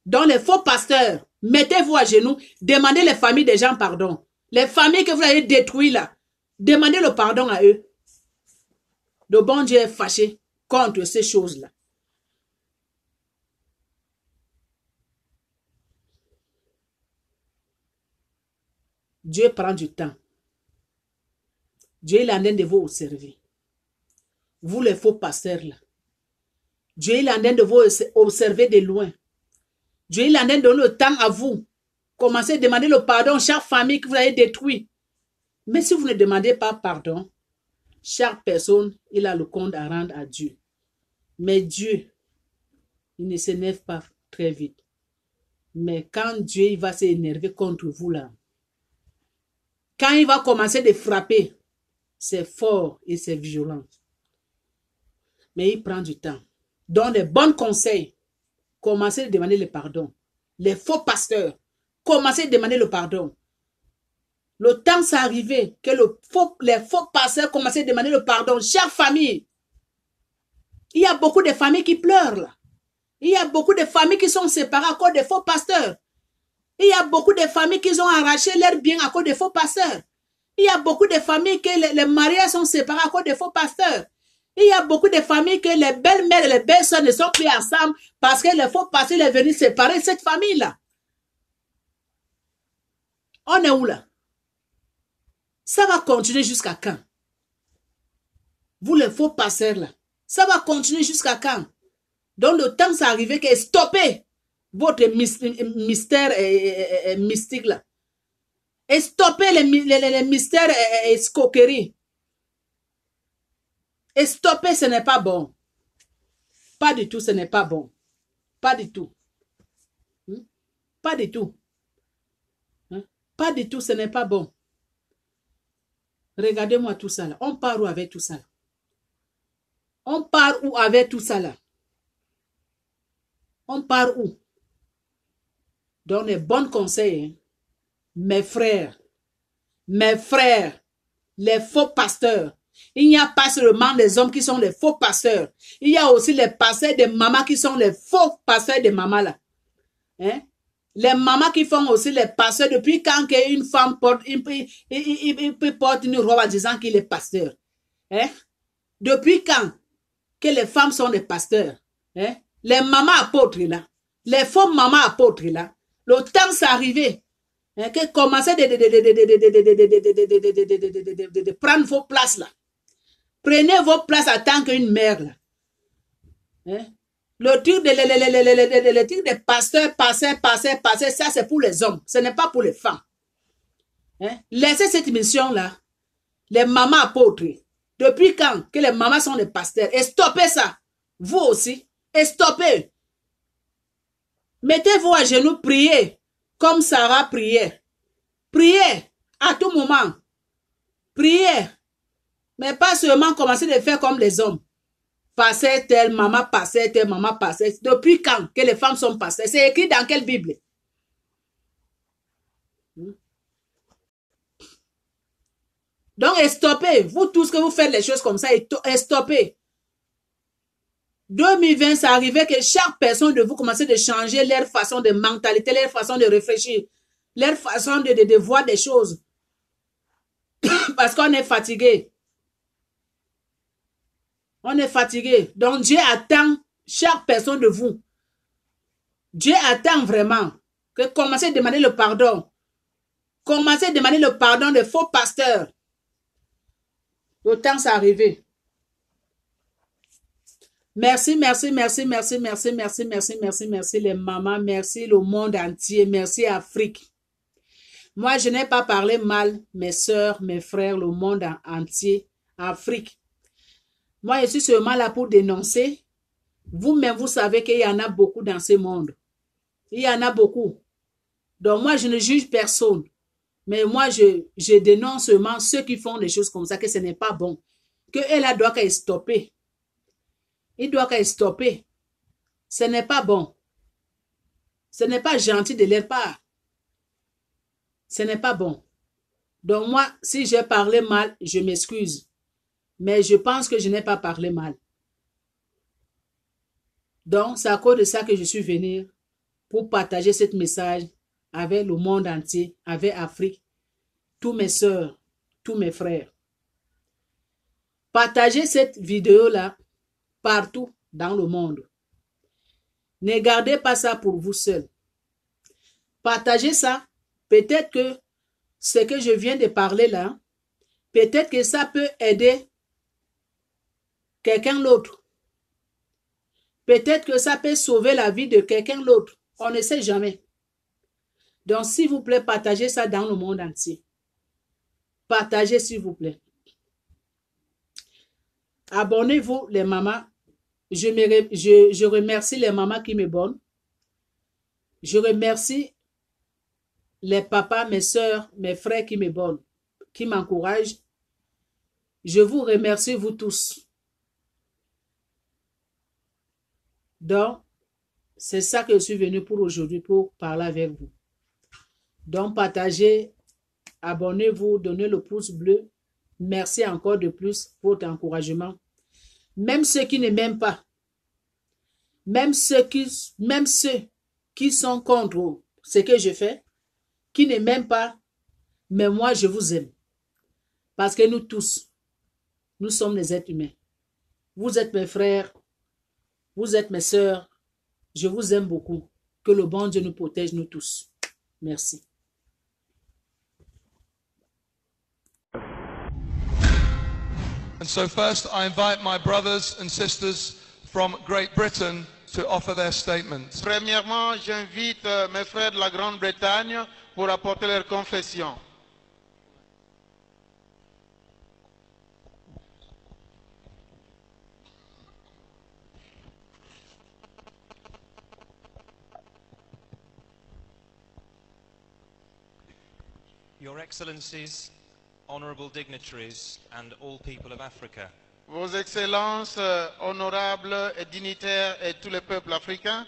Donc les faux pasteurs, mettez-vous à genoux, demandez les familles des gens pardon. Les familles que vous avez détruites là, demandez le pardon à eux. Le bon Dieu est fâché contre ces choses-là. Dieu prend du temps. Dieu est en train de vous observer. Vous les faux pasteurs là. Dieu est en train de vous observer de loin. Dieu est en train de donner le temps à vous. Commencez à demander le pardon à chaque famille que vous avez détruite. Mais si vous ne demandez pas pardon, chaque personne, il a le compte à rendre à Dieu. Mais Dieu, il ne s'énerve pas très vite. Mais quand Dieu il va s'énerver contre vous là, quand il va commencer de frapper, c'est fort et c'est violent. Mais il prend du temps. Donc les bons conseils, commencez à demander le pardon. Les faux pasteurs, commencez à demander le pardon. Le temps s'est arrivé que les faux pasteurs commencent à demander le pardon. Chère famille, il y a beaucoup de familles qui pleurent là. Il y a beaucoup de familles qui sont séparées à cause des faux pasteurs. Il y a beaucoup de familles qui ont arraché leurs biens à cause des faux pasteurs. Il y a beaucoup de familles que les mariés sont séparés à cause des faux pasteurs. Il y a beaucoup de familles que les belles-mères et les belles-sœurs ne sont plus ensemble parce que les faux pasteurs sont venus séparer cette famille-là. On est où là? Ça va continuer jusqu'à quand? Vous les faux pasteurs là, ça va continuer jusqu'à quand? Donc le temps s'est arrivé que stoppez votre mystère mystique là. Et stoppez les mystères escroqueries. Et stopper, ce n'est pas bon. Pas du tout, ce n'est pas bon. Pas du tout. Pas du tout. Pas du tout, ce n'est pas bon. Regardez-moi tout ça là. On part où avec tout ça là? On part où avec tout ça là? On part où? Donc les bons conseils, hein? Mes frères, les faux pasteurs. Il n'y a pas seulement des hommes qui sont les faux pasteurs. Il y a aussi les pasteurs de maman qui sont les faux pasteurs de maman là. Hein? Les mamans qui font aussi les pasteurs depuis quand une femme porte, porte une robe en disant qu'il est pasteur. Hein? Depuis quand que les femmes sont des pasteurs? Hein? Les mamans apôtres là. Les faux mamans apôtres là. Le temps s'est arrivé. Hein, que commencez de prendre vos places là. Prenez vos places en tant qu'une mère là. Hein? Le truc de pasteur, passer, ça c'est pour les hommes. Ce n'est pas pour les femmes. Hein? Laissez cette mission là. Les mamans apôtres. Depuis quand que les mamans sont des pasteurs? Et stoppez ça. Vous aussi. Et stoppez. Mettez-vous à genoux, priez. Comme Sarah priait. Priez à tout moment. Priez. Mais pas seulement commencer de faire comme les hommes. Passer tel, maman passait, tel, maman passait. Depuis quand que les femmes sont passées? C'est écrit dans quelle Bible? Donc, stoppez. Vous tous que vous faites les choses comme ça, stoppez. 2020, c'est arrivé que chaque personne de vous commence de changer leur façon de mentalité, leur façon de réfléchir, leur façon de voir des choses. Parce qu'on est fatigué. On est fatigué. Donc, Dieu attend chaque personne de vous. Dieu attend vraiment que commencez à demander le pardon. Commencez à demander le pardon des faux pasteurs. Le temps s'est arrivé. Merci, merci, merci, merci, merci, merci, merci, merci, merci les mamans, merci le monde entier, merci Afrique. Moi, je n'ai pas parlé mal, mes soeurs, mes frères, le monde entier, Afrique. Moi, je suis seulement là pour dénoncer. Vous-même, vous savez qu'il y en a beaucoup dans ce monde. Il y en a beaucoup. Donc, moi, je ne juge personne. Mais moi, je dénonce seulement ceux qui font des choses comme ça, que ce n'est pas bon. Que elle doit qu'elle stopper. Il doit qu'elle stopper. Ce n'est pas bon. Ce n'est pas gentil de leur part. Ce n'est pas bon. Donc moi, si j'ai parlé mal, je m'excuse. Mais je pense que je n'ai pas parlé mal. Donc, c'est à cause de ça que je suis venu pour partager ce message avec le monde entier, avec Afrique, tous mes soeurs, tous mes frères. Partagez cette vidéo-là partout dans le monde. Ne gardez pas ça pour vous seul. Partagez ça. Peut-être que ce que je viens de parler là, peut-être que ça peut aider quelqu'un d'autre. Peut-être que ça peut sauver la vie de quelqu'un d'autre. On ne sait jamais. Donc, s'il vous plaît, partagez ça dans le monde entier. Partagez, s'il vous plaît. Abonnez-vous, les mamans. Je remercie les mamans qui m'abonnent. Je remercie les papas, mes soeurs, mes frères qui m'abonnent, qui m'encouragent. Je vous remercie, vous tous. Donc, c'est ça que je suis venu pour aujourd'hui, pour parler avec vous. Donc, partagez, abonnez-vous, donnez le pouce bleu. Merci encore de plus pour votre encouragement. Même ceux qui ne m'aiment pas, même ceux qui sont contre ce que je fais, qui ne m'aiment pas, mais moi, je vous aime. Parce que nous tous, nous sommes des êtres humains. Vous êtes mes frères, vous êtes mes sœurs. Je vous aime beaucoup. Que le bon Dieu nous protège, nous tous. Merci. And so first, I invite my brothers and sisters from Great Britain to offer their statements. Premièrement, j'invite mes frères de la Grande-Bretagne pour apporter leur confession. Your Excellencies, honourable dignitaries and all people of Africa. Vos Excellences, honorables et dignitaires et tous les peuples africains,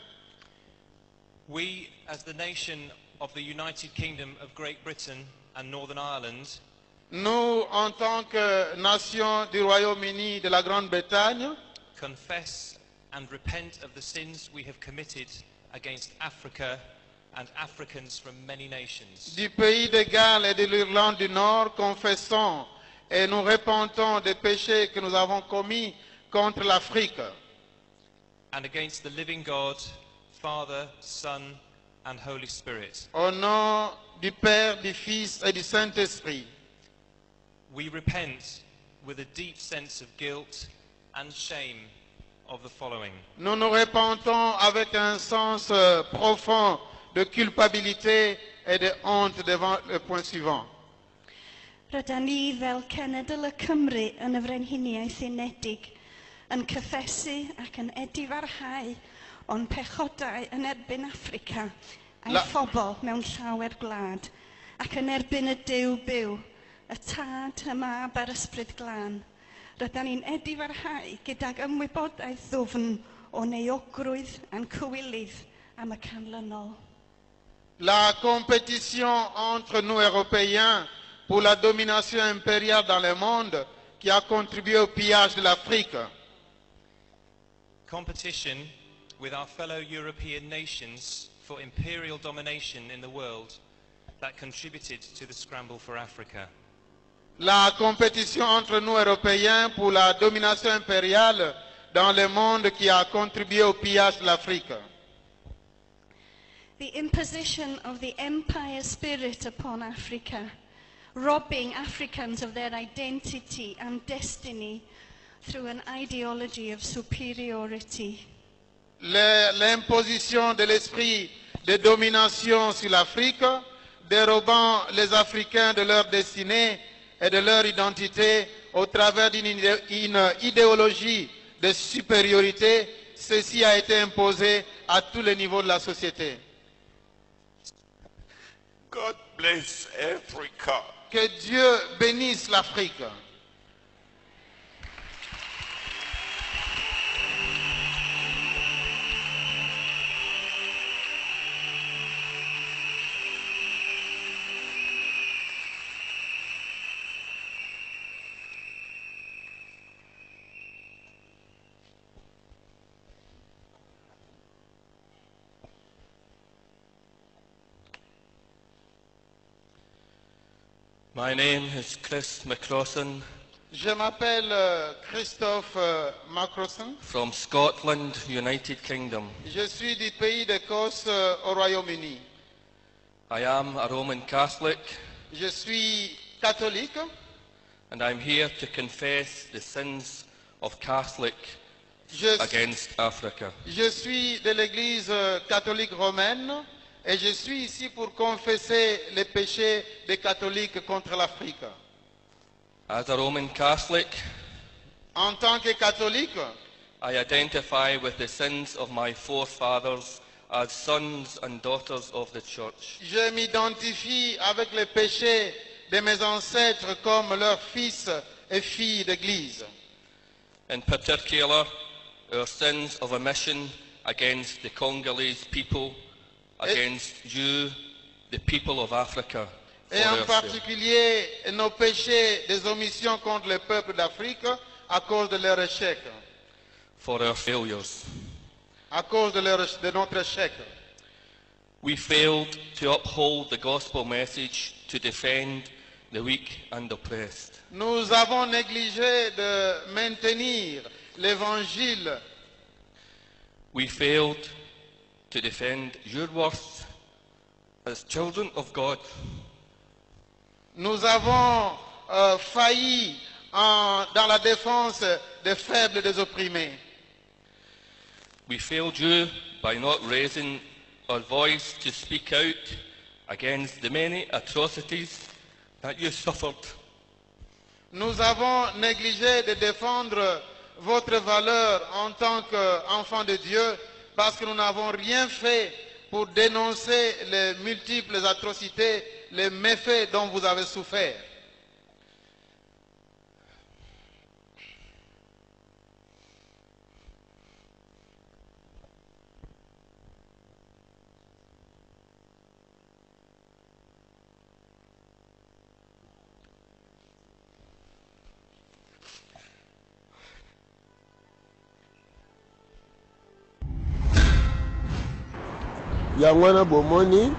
We, as the nation of the United Kingdom of Great Britain and Northern Ireland, nous, en tant que nation du Royaume-Uni de la Grande-Bretagne, confess and repent of the sins we have committed against Africa and Africans from many nations. du pays de Galles et de l'Irlande du Nord, confessons et nous repentons des péchés que nous avons commis contre l'Afrique And against the living God, Father, Son and Holy Spirit. au nom du Père, du Fils et du Saint-Esprit. We repent with a deep sense of guilt and shame of the following. Nous nous repentons avec un sens profond de culpabilité et de honte devant le point suivant. Rydyn ni fel Cenedl y Cymru yn y Frenhiniaeth Unedig yn cyffesu ac yn edifarhau o'n pechodau yn erbyn Affrica a'i phobl mewn llawer gwlad, ac yn erbyn y Duw byw, y Tad, y Mab a'r Ysbryd Glân. Rydyn ni'n edifarhau gydag ymwybodaeth ddwfn o neuogrwydd a'n cywilydd am y canlynol. La compétition entre nous Européens pour la domination impériale dans le monde qui a contribué au pillage de l'Afrique. Competition with our fellow European nations for imperial domination in the world that contributed to the scramble for Africa. La compétition entre nous Européens pour la domination impériale dans le monde qui a contribué au pillage de l'Afrique. The imposition of the empire spirit upon Africa, robbing Africans of their identity and destiny through an ideology of superiority. L'imposition de l'esprit de domination sur l'Afrique, dérobant les Africains de leur destinée et de leur identité au travers d'une idéologie de supériorité, ceci a été imposé à tous les niveaux de la société. God bless Africa. Que Dieu bénisse l'Afrique. My name is Chris McCrossan. Je m'appelle Christophe Macrosson. From Scotland, United Kingdom. Je suis du pays d'Écosse au Royaume-Uni. I am a Roman Catholic. Je suis catholique. And I'm here to confess the sins of Catholic against Africa. Je suis de l'Église catholique romaine. Et je suis ici pour confesser les péchés des catholiques contre l'Afrique. As a Roman Catholic, en tant que catholique, I identify with the sins of my forefathers as sons and daughters of the Church. Je m'identifie avec les péchés de mes ancêtres comme leurs fils et filles d'Église. In particular, our sins of omission against the Congolese people, against you, the people of Africa. Et en particulier nos péchés des omissions contre le peuple d'Afrique à cause de leur échec. For our failures. À cause de notre échec. We failed to uphold the gospel message to defend the weak and oppressed. Nous avons négligé de maintenir l'évangile. We failed to defend your worth as children of God. Nous avons failli dans la défense des faibles et des opprimés. We failed you by not raising our voice to speak out against the many atrocities that you suffered. Nous avons négligé de défendre votre valeur en tant qu'enfant de Dieu, parce que nous n'avons rien fait pour dénoncer les multiples atrocités, les méfaits dont vous avez souffert. Yangwana Bomoni.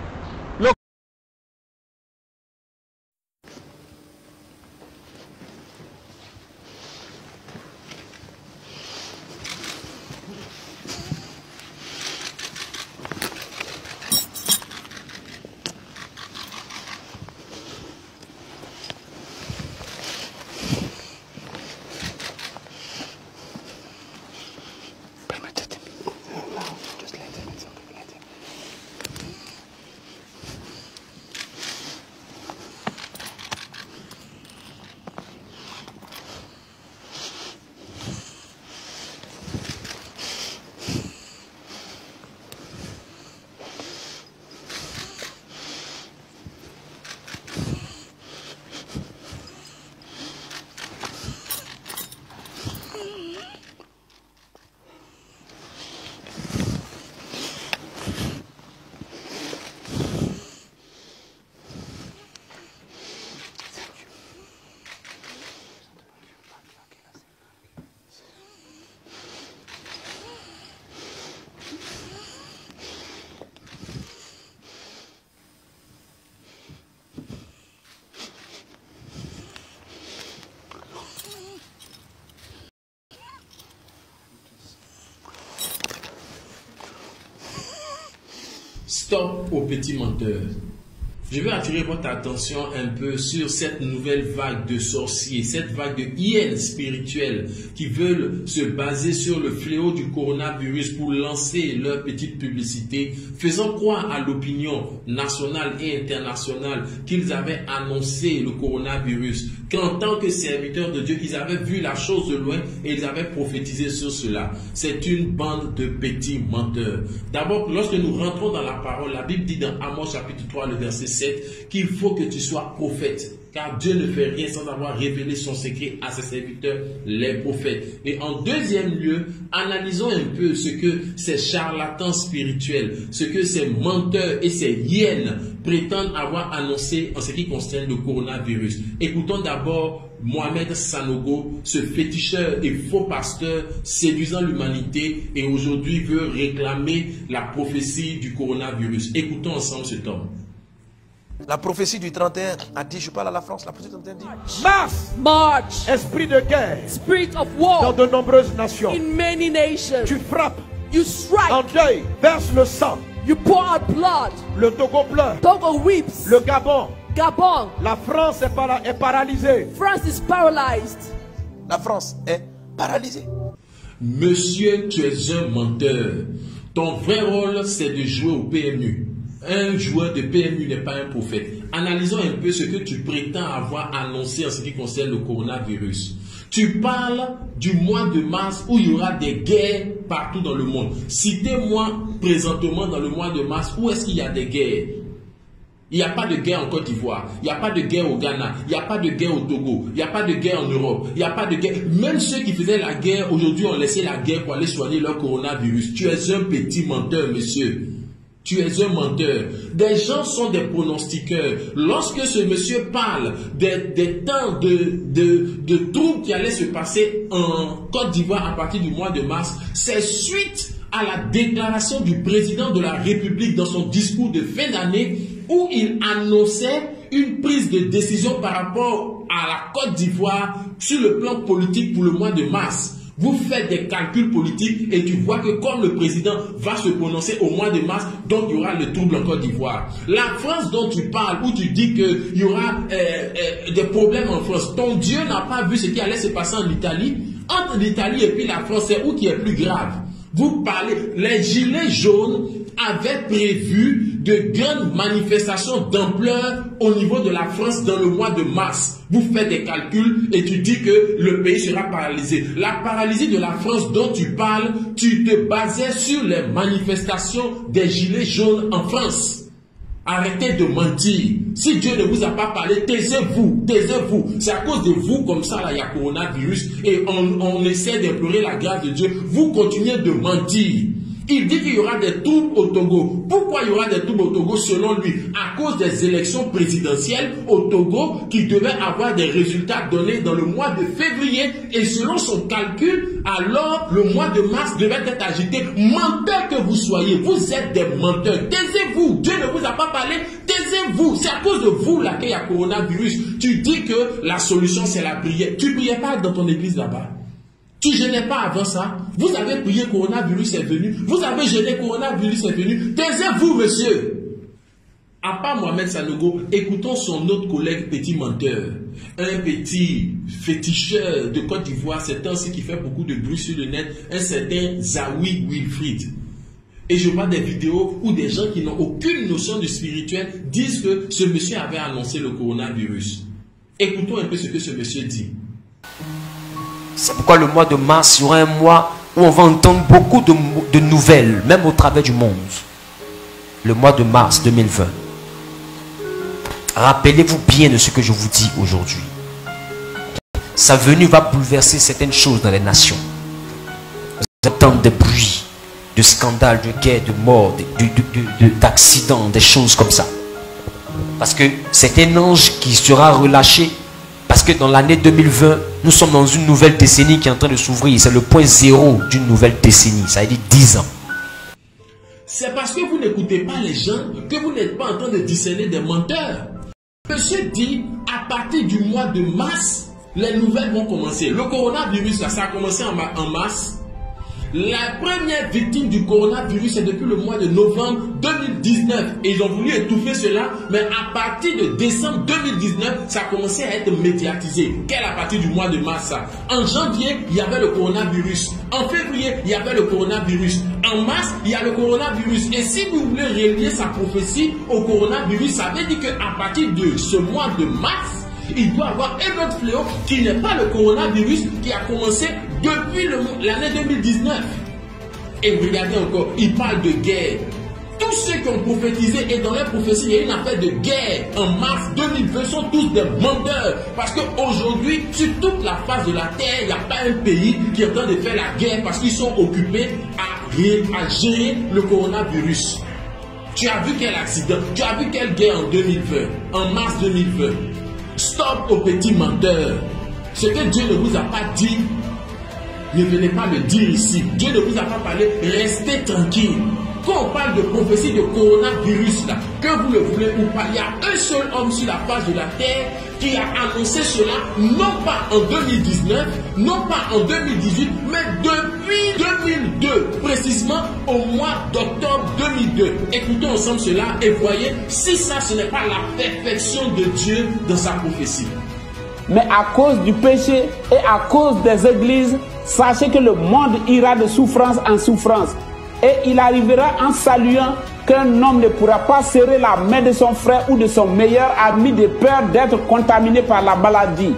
Stop aux petits menteurs. Je veux attirer votre attention un peu sur cette nouvelle vague de sorciers, cette vague de hyènes spirituelles qui veulent se baser sur le fléau du coronavirus pour lancer leur petite publicité, faisant croire à l'opinion nationale et internationale qu'ils avaient annoncé le coronavirus, qu'en tant que serviteurs de Dieu, ils avaient vu la chose de loin et ils avaient prophétisé sur cela. C'est une bande de petits menteurs. D'abord, lorsque nous rentrons dans la parole, la Bible dit dans Amos chapitre 3, le verset 7, qu'il faut que tu sois prophète, car Dieu ne fait rien sans avoir révélé son secret à ses serviteurs, les prophètes. Et en deuxième lieu, analysons un peu ce que ces charlatans spirituels, ce que ces menteurs et ces hyènes prétendent avoir annoncé en ce qui concerne le coronavirus. Écoutons d'abord Mohamed Sanogo, ce féticheur et faux pasteur séduisant l'humanité et aujourd'hui veut réclamer la prophétie du coronavirus. Écoutons ensemble cet homme. La prophétie du 31 a dit, je parle à la France, la prophétie du 31 dit Marche, esprit de guerre, spirit of war, dans de nombreuses nations. In many nations, tu frappes, you strike, en deuil, verse le sang, you pour out blood, le Togo pleure, Togo weeps, le Gabon, la France est paralysée. France is paralyzed. La France est paralysée. Monsieur, tu es un menteur. Ton vrai rôle, c'est de jouer au PMU. Un joueur de PMU n'est pas un prophète. Analysons un peu ce que tu prétends avoir annoncé en ce qui concerne le coronavirus. Tu parles du mois de mars où il y aura des guerres partout dans le monde. Citez-moi présentement dans le mois de mars où est-ce qu'il y a des guerres. Il n'y a pas de guerre en Côte d'Ivoire, il n'y a pas de guerre au Ghana, il n'y a pas de guerre au Togo, il n'y a pas de guerre en Europe, il n'y a pas de guerre. Même ceux qui faisaient la guerre, aujourd'hui ont laissé la guerre pour aller soigner leur coronavirus. Tu es un petit menteur, monsieur. Tu es un menteur. Des gens sont des pronostiqueurs. Lorsque ce monsieur parle des temps de troubles qui allaient se passer en Côte d'Ivoire à partir du mois de mars, c'est suite à la déclaration du président de la République dans son discours de fin d'année où il annonçait une prise de décision par rapport à la Côte d'Ivoire sur le plan politique pour le mois de mars. Vous faites des calculs politiques et tu vois que comme le président va se prononcer au mois de mars, donc il y aura le trouble en Côte d'Ivoire. La France dont tu parles, où tu dis qu'il y aura des problèmes en France, ton Dieu n'a pas vu ce qui allait se passer en Italie. Entre l'Italie et puis la France, c'est où qui est plus grave? Vous parlez, les gilets jaunes avaient prévu de grandes manifestations d'ampleur au niveau de la France dans le mois de mars. Vous faites des calculs et tu dis que le pays sera paralysé. La paralysie de la France dont tu parles, tu te basais sur les manifestations des gilets jaunes en France. Arrêtez de mentir. Si Dieu ne vous a pas parlé, taisez-vous, taisez-vous. C'est à cause de vous comme ça, là, il y a coronavirus et on essaie d'implorer la grâce de Dieu. Vous continuez de mentir. Il dit qu'il y aura des troubles au Togo. Pourquoi il y aura des troubles au Togo selon lui? À cause des élections présidentielles au Togo qui devaient avoir des résultats donnés dans le mois de février. Et selon son calcul, alors le mois de mars devait être agité. Menteurs que vous soyez, vous êtes des menteurs. Taisez-vous, Dieu ne vous a pas parlé. Taisez-vous, c'est à cause de vous là qu'il y a coronavirus. Tu dis que la solution c'est la prière. Tu ne priais pas dans ton église là-bas. Tu jeûnais pas avant ça. Vous avez prié, coronavirus est venu. Vous avez jeûné, coronavirus est venu. Taisez-vous, monsieur. À part Mohamed Sanogo, écoutons son autre collègue petit menteur. Un petit féticheur de Côte d'Ivoire, c'est un qui fait beaucoup de bruit sur le net, un certain Zawi Wilfried. Et je vois des vidéos où des gens qui n'ont aucune notion du spirituel disent que ce monsieur avait annoncé le coronavirus. Écoutons un peu ce que ce monsieur dit. C'est pourquoi le mois de mars, il y aura un mois où on va entendre beaucoup de nouvelles, même au travers du monde. Le mois de mars 2020. Rappelez-vous bien de ce que je vous dis aujourd'hui. Sa venue va bouleverser certaines choses dans les nations. Vous entendez des bruits, de scandales, de guerres, de morts, d'accidents, des choses comme ça. Parce que c'est un ange qui sera relâché. Parce que dans l'année 2020, nous sommes dans une nouvelle décennie qui est en train de s'ouvrir. C'est le point zéro d'une nouvelle décennie. Ça veut dire 10 ans. C'est parce que vous n'écoutez pas les gens que vous n'êtes pas en train de discerner des menteurs. Monsieur dit, à partir du mois de mars, les nouvelles vont commencer. Le coronavirus, là, ça a commencé en mars. La première victime du coronavirus, c'est depuis le mois de novembre 2019. Et ils ont voulu étouffer cela, mais à partir de décembre 2019, ça a commencé à être médiatisé. Quelle à partir du mois de mars? En janvier, il y avait le coronavirus. En février, il y avait le coronavirus. En mars, il y a le coronavirus. Et si vous voulez relier sa prophétie au coronavirus, ça veut dire qu'à partir de ce mois de mars, il doit y avoir un autre fléau qui n'est pas le coronavirus, qui a commencé depuis l'année 2019. Et regardez encore, il parle de guerre. Tous ceux qui ont prophétisé et dans les prophéties, il y a une affaire de guerre en mars 2020 sont tous des menteurs. Parce qu'aujourd'hui, sur toute la face de la terre, il n'y a pas un pays qui est en train de faire la guerre parce qu'ils sont occupés à gérer le coronavirus. Tu as vu quel accident? Tu as vu quelle guerre en 2020, en mars 2020? Stop aux petits menteurs. Ce que Dieu ne vous a pas dit, ne venez pas le dire ici. Dieu ne vous a pas parlé, restez tranquille. Quand on parle de prophétie de coronavirus, là, que vous le voulez ou pas, il y a un seul homme sur la face de la terre qui a annoncé cela, non pas en 2019, non pas en 2018, mais depuis 2002, précisément au mois d'octobre 2002. Écoutons ensemble cela et voyez si ça, ce n'est pas la perfection de Dieu dans sa prophétie. Mais à cause du péché et à cause des églises, sachez que le monde ira de souffrance en souffrance. Et il arrivera en saluant qu'un homme ne pourra pas serrer la main de son frère ou de son meilleur ami de peur d'être contaminé par la maladie.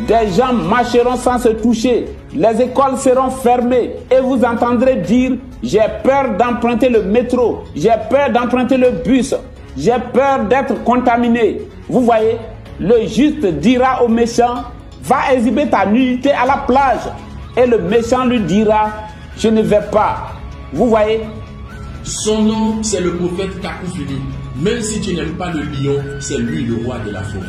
Des gens marcheront sans se toucher. Les écoles seront fermées et vous entendrez dire « J'ai peur d'emprunter le métro, j'ai peur d'emprunter le bus, j'ai peur d'être contaminé. » Vous voyez, le juste dira au méchant « Va exhiber ta nudité à la plage. » Et le méchant lui dira « Je ne vais pas. » Vous voyez? Son nom, c'est le prophète Kakoufili. Même si tu n'aimes pas le lion, c'est lui le roi de la forêt.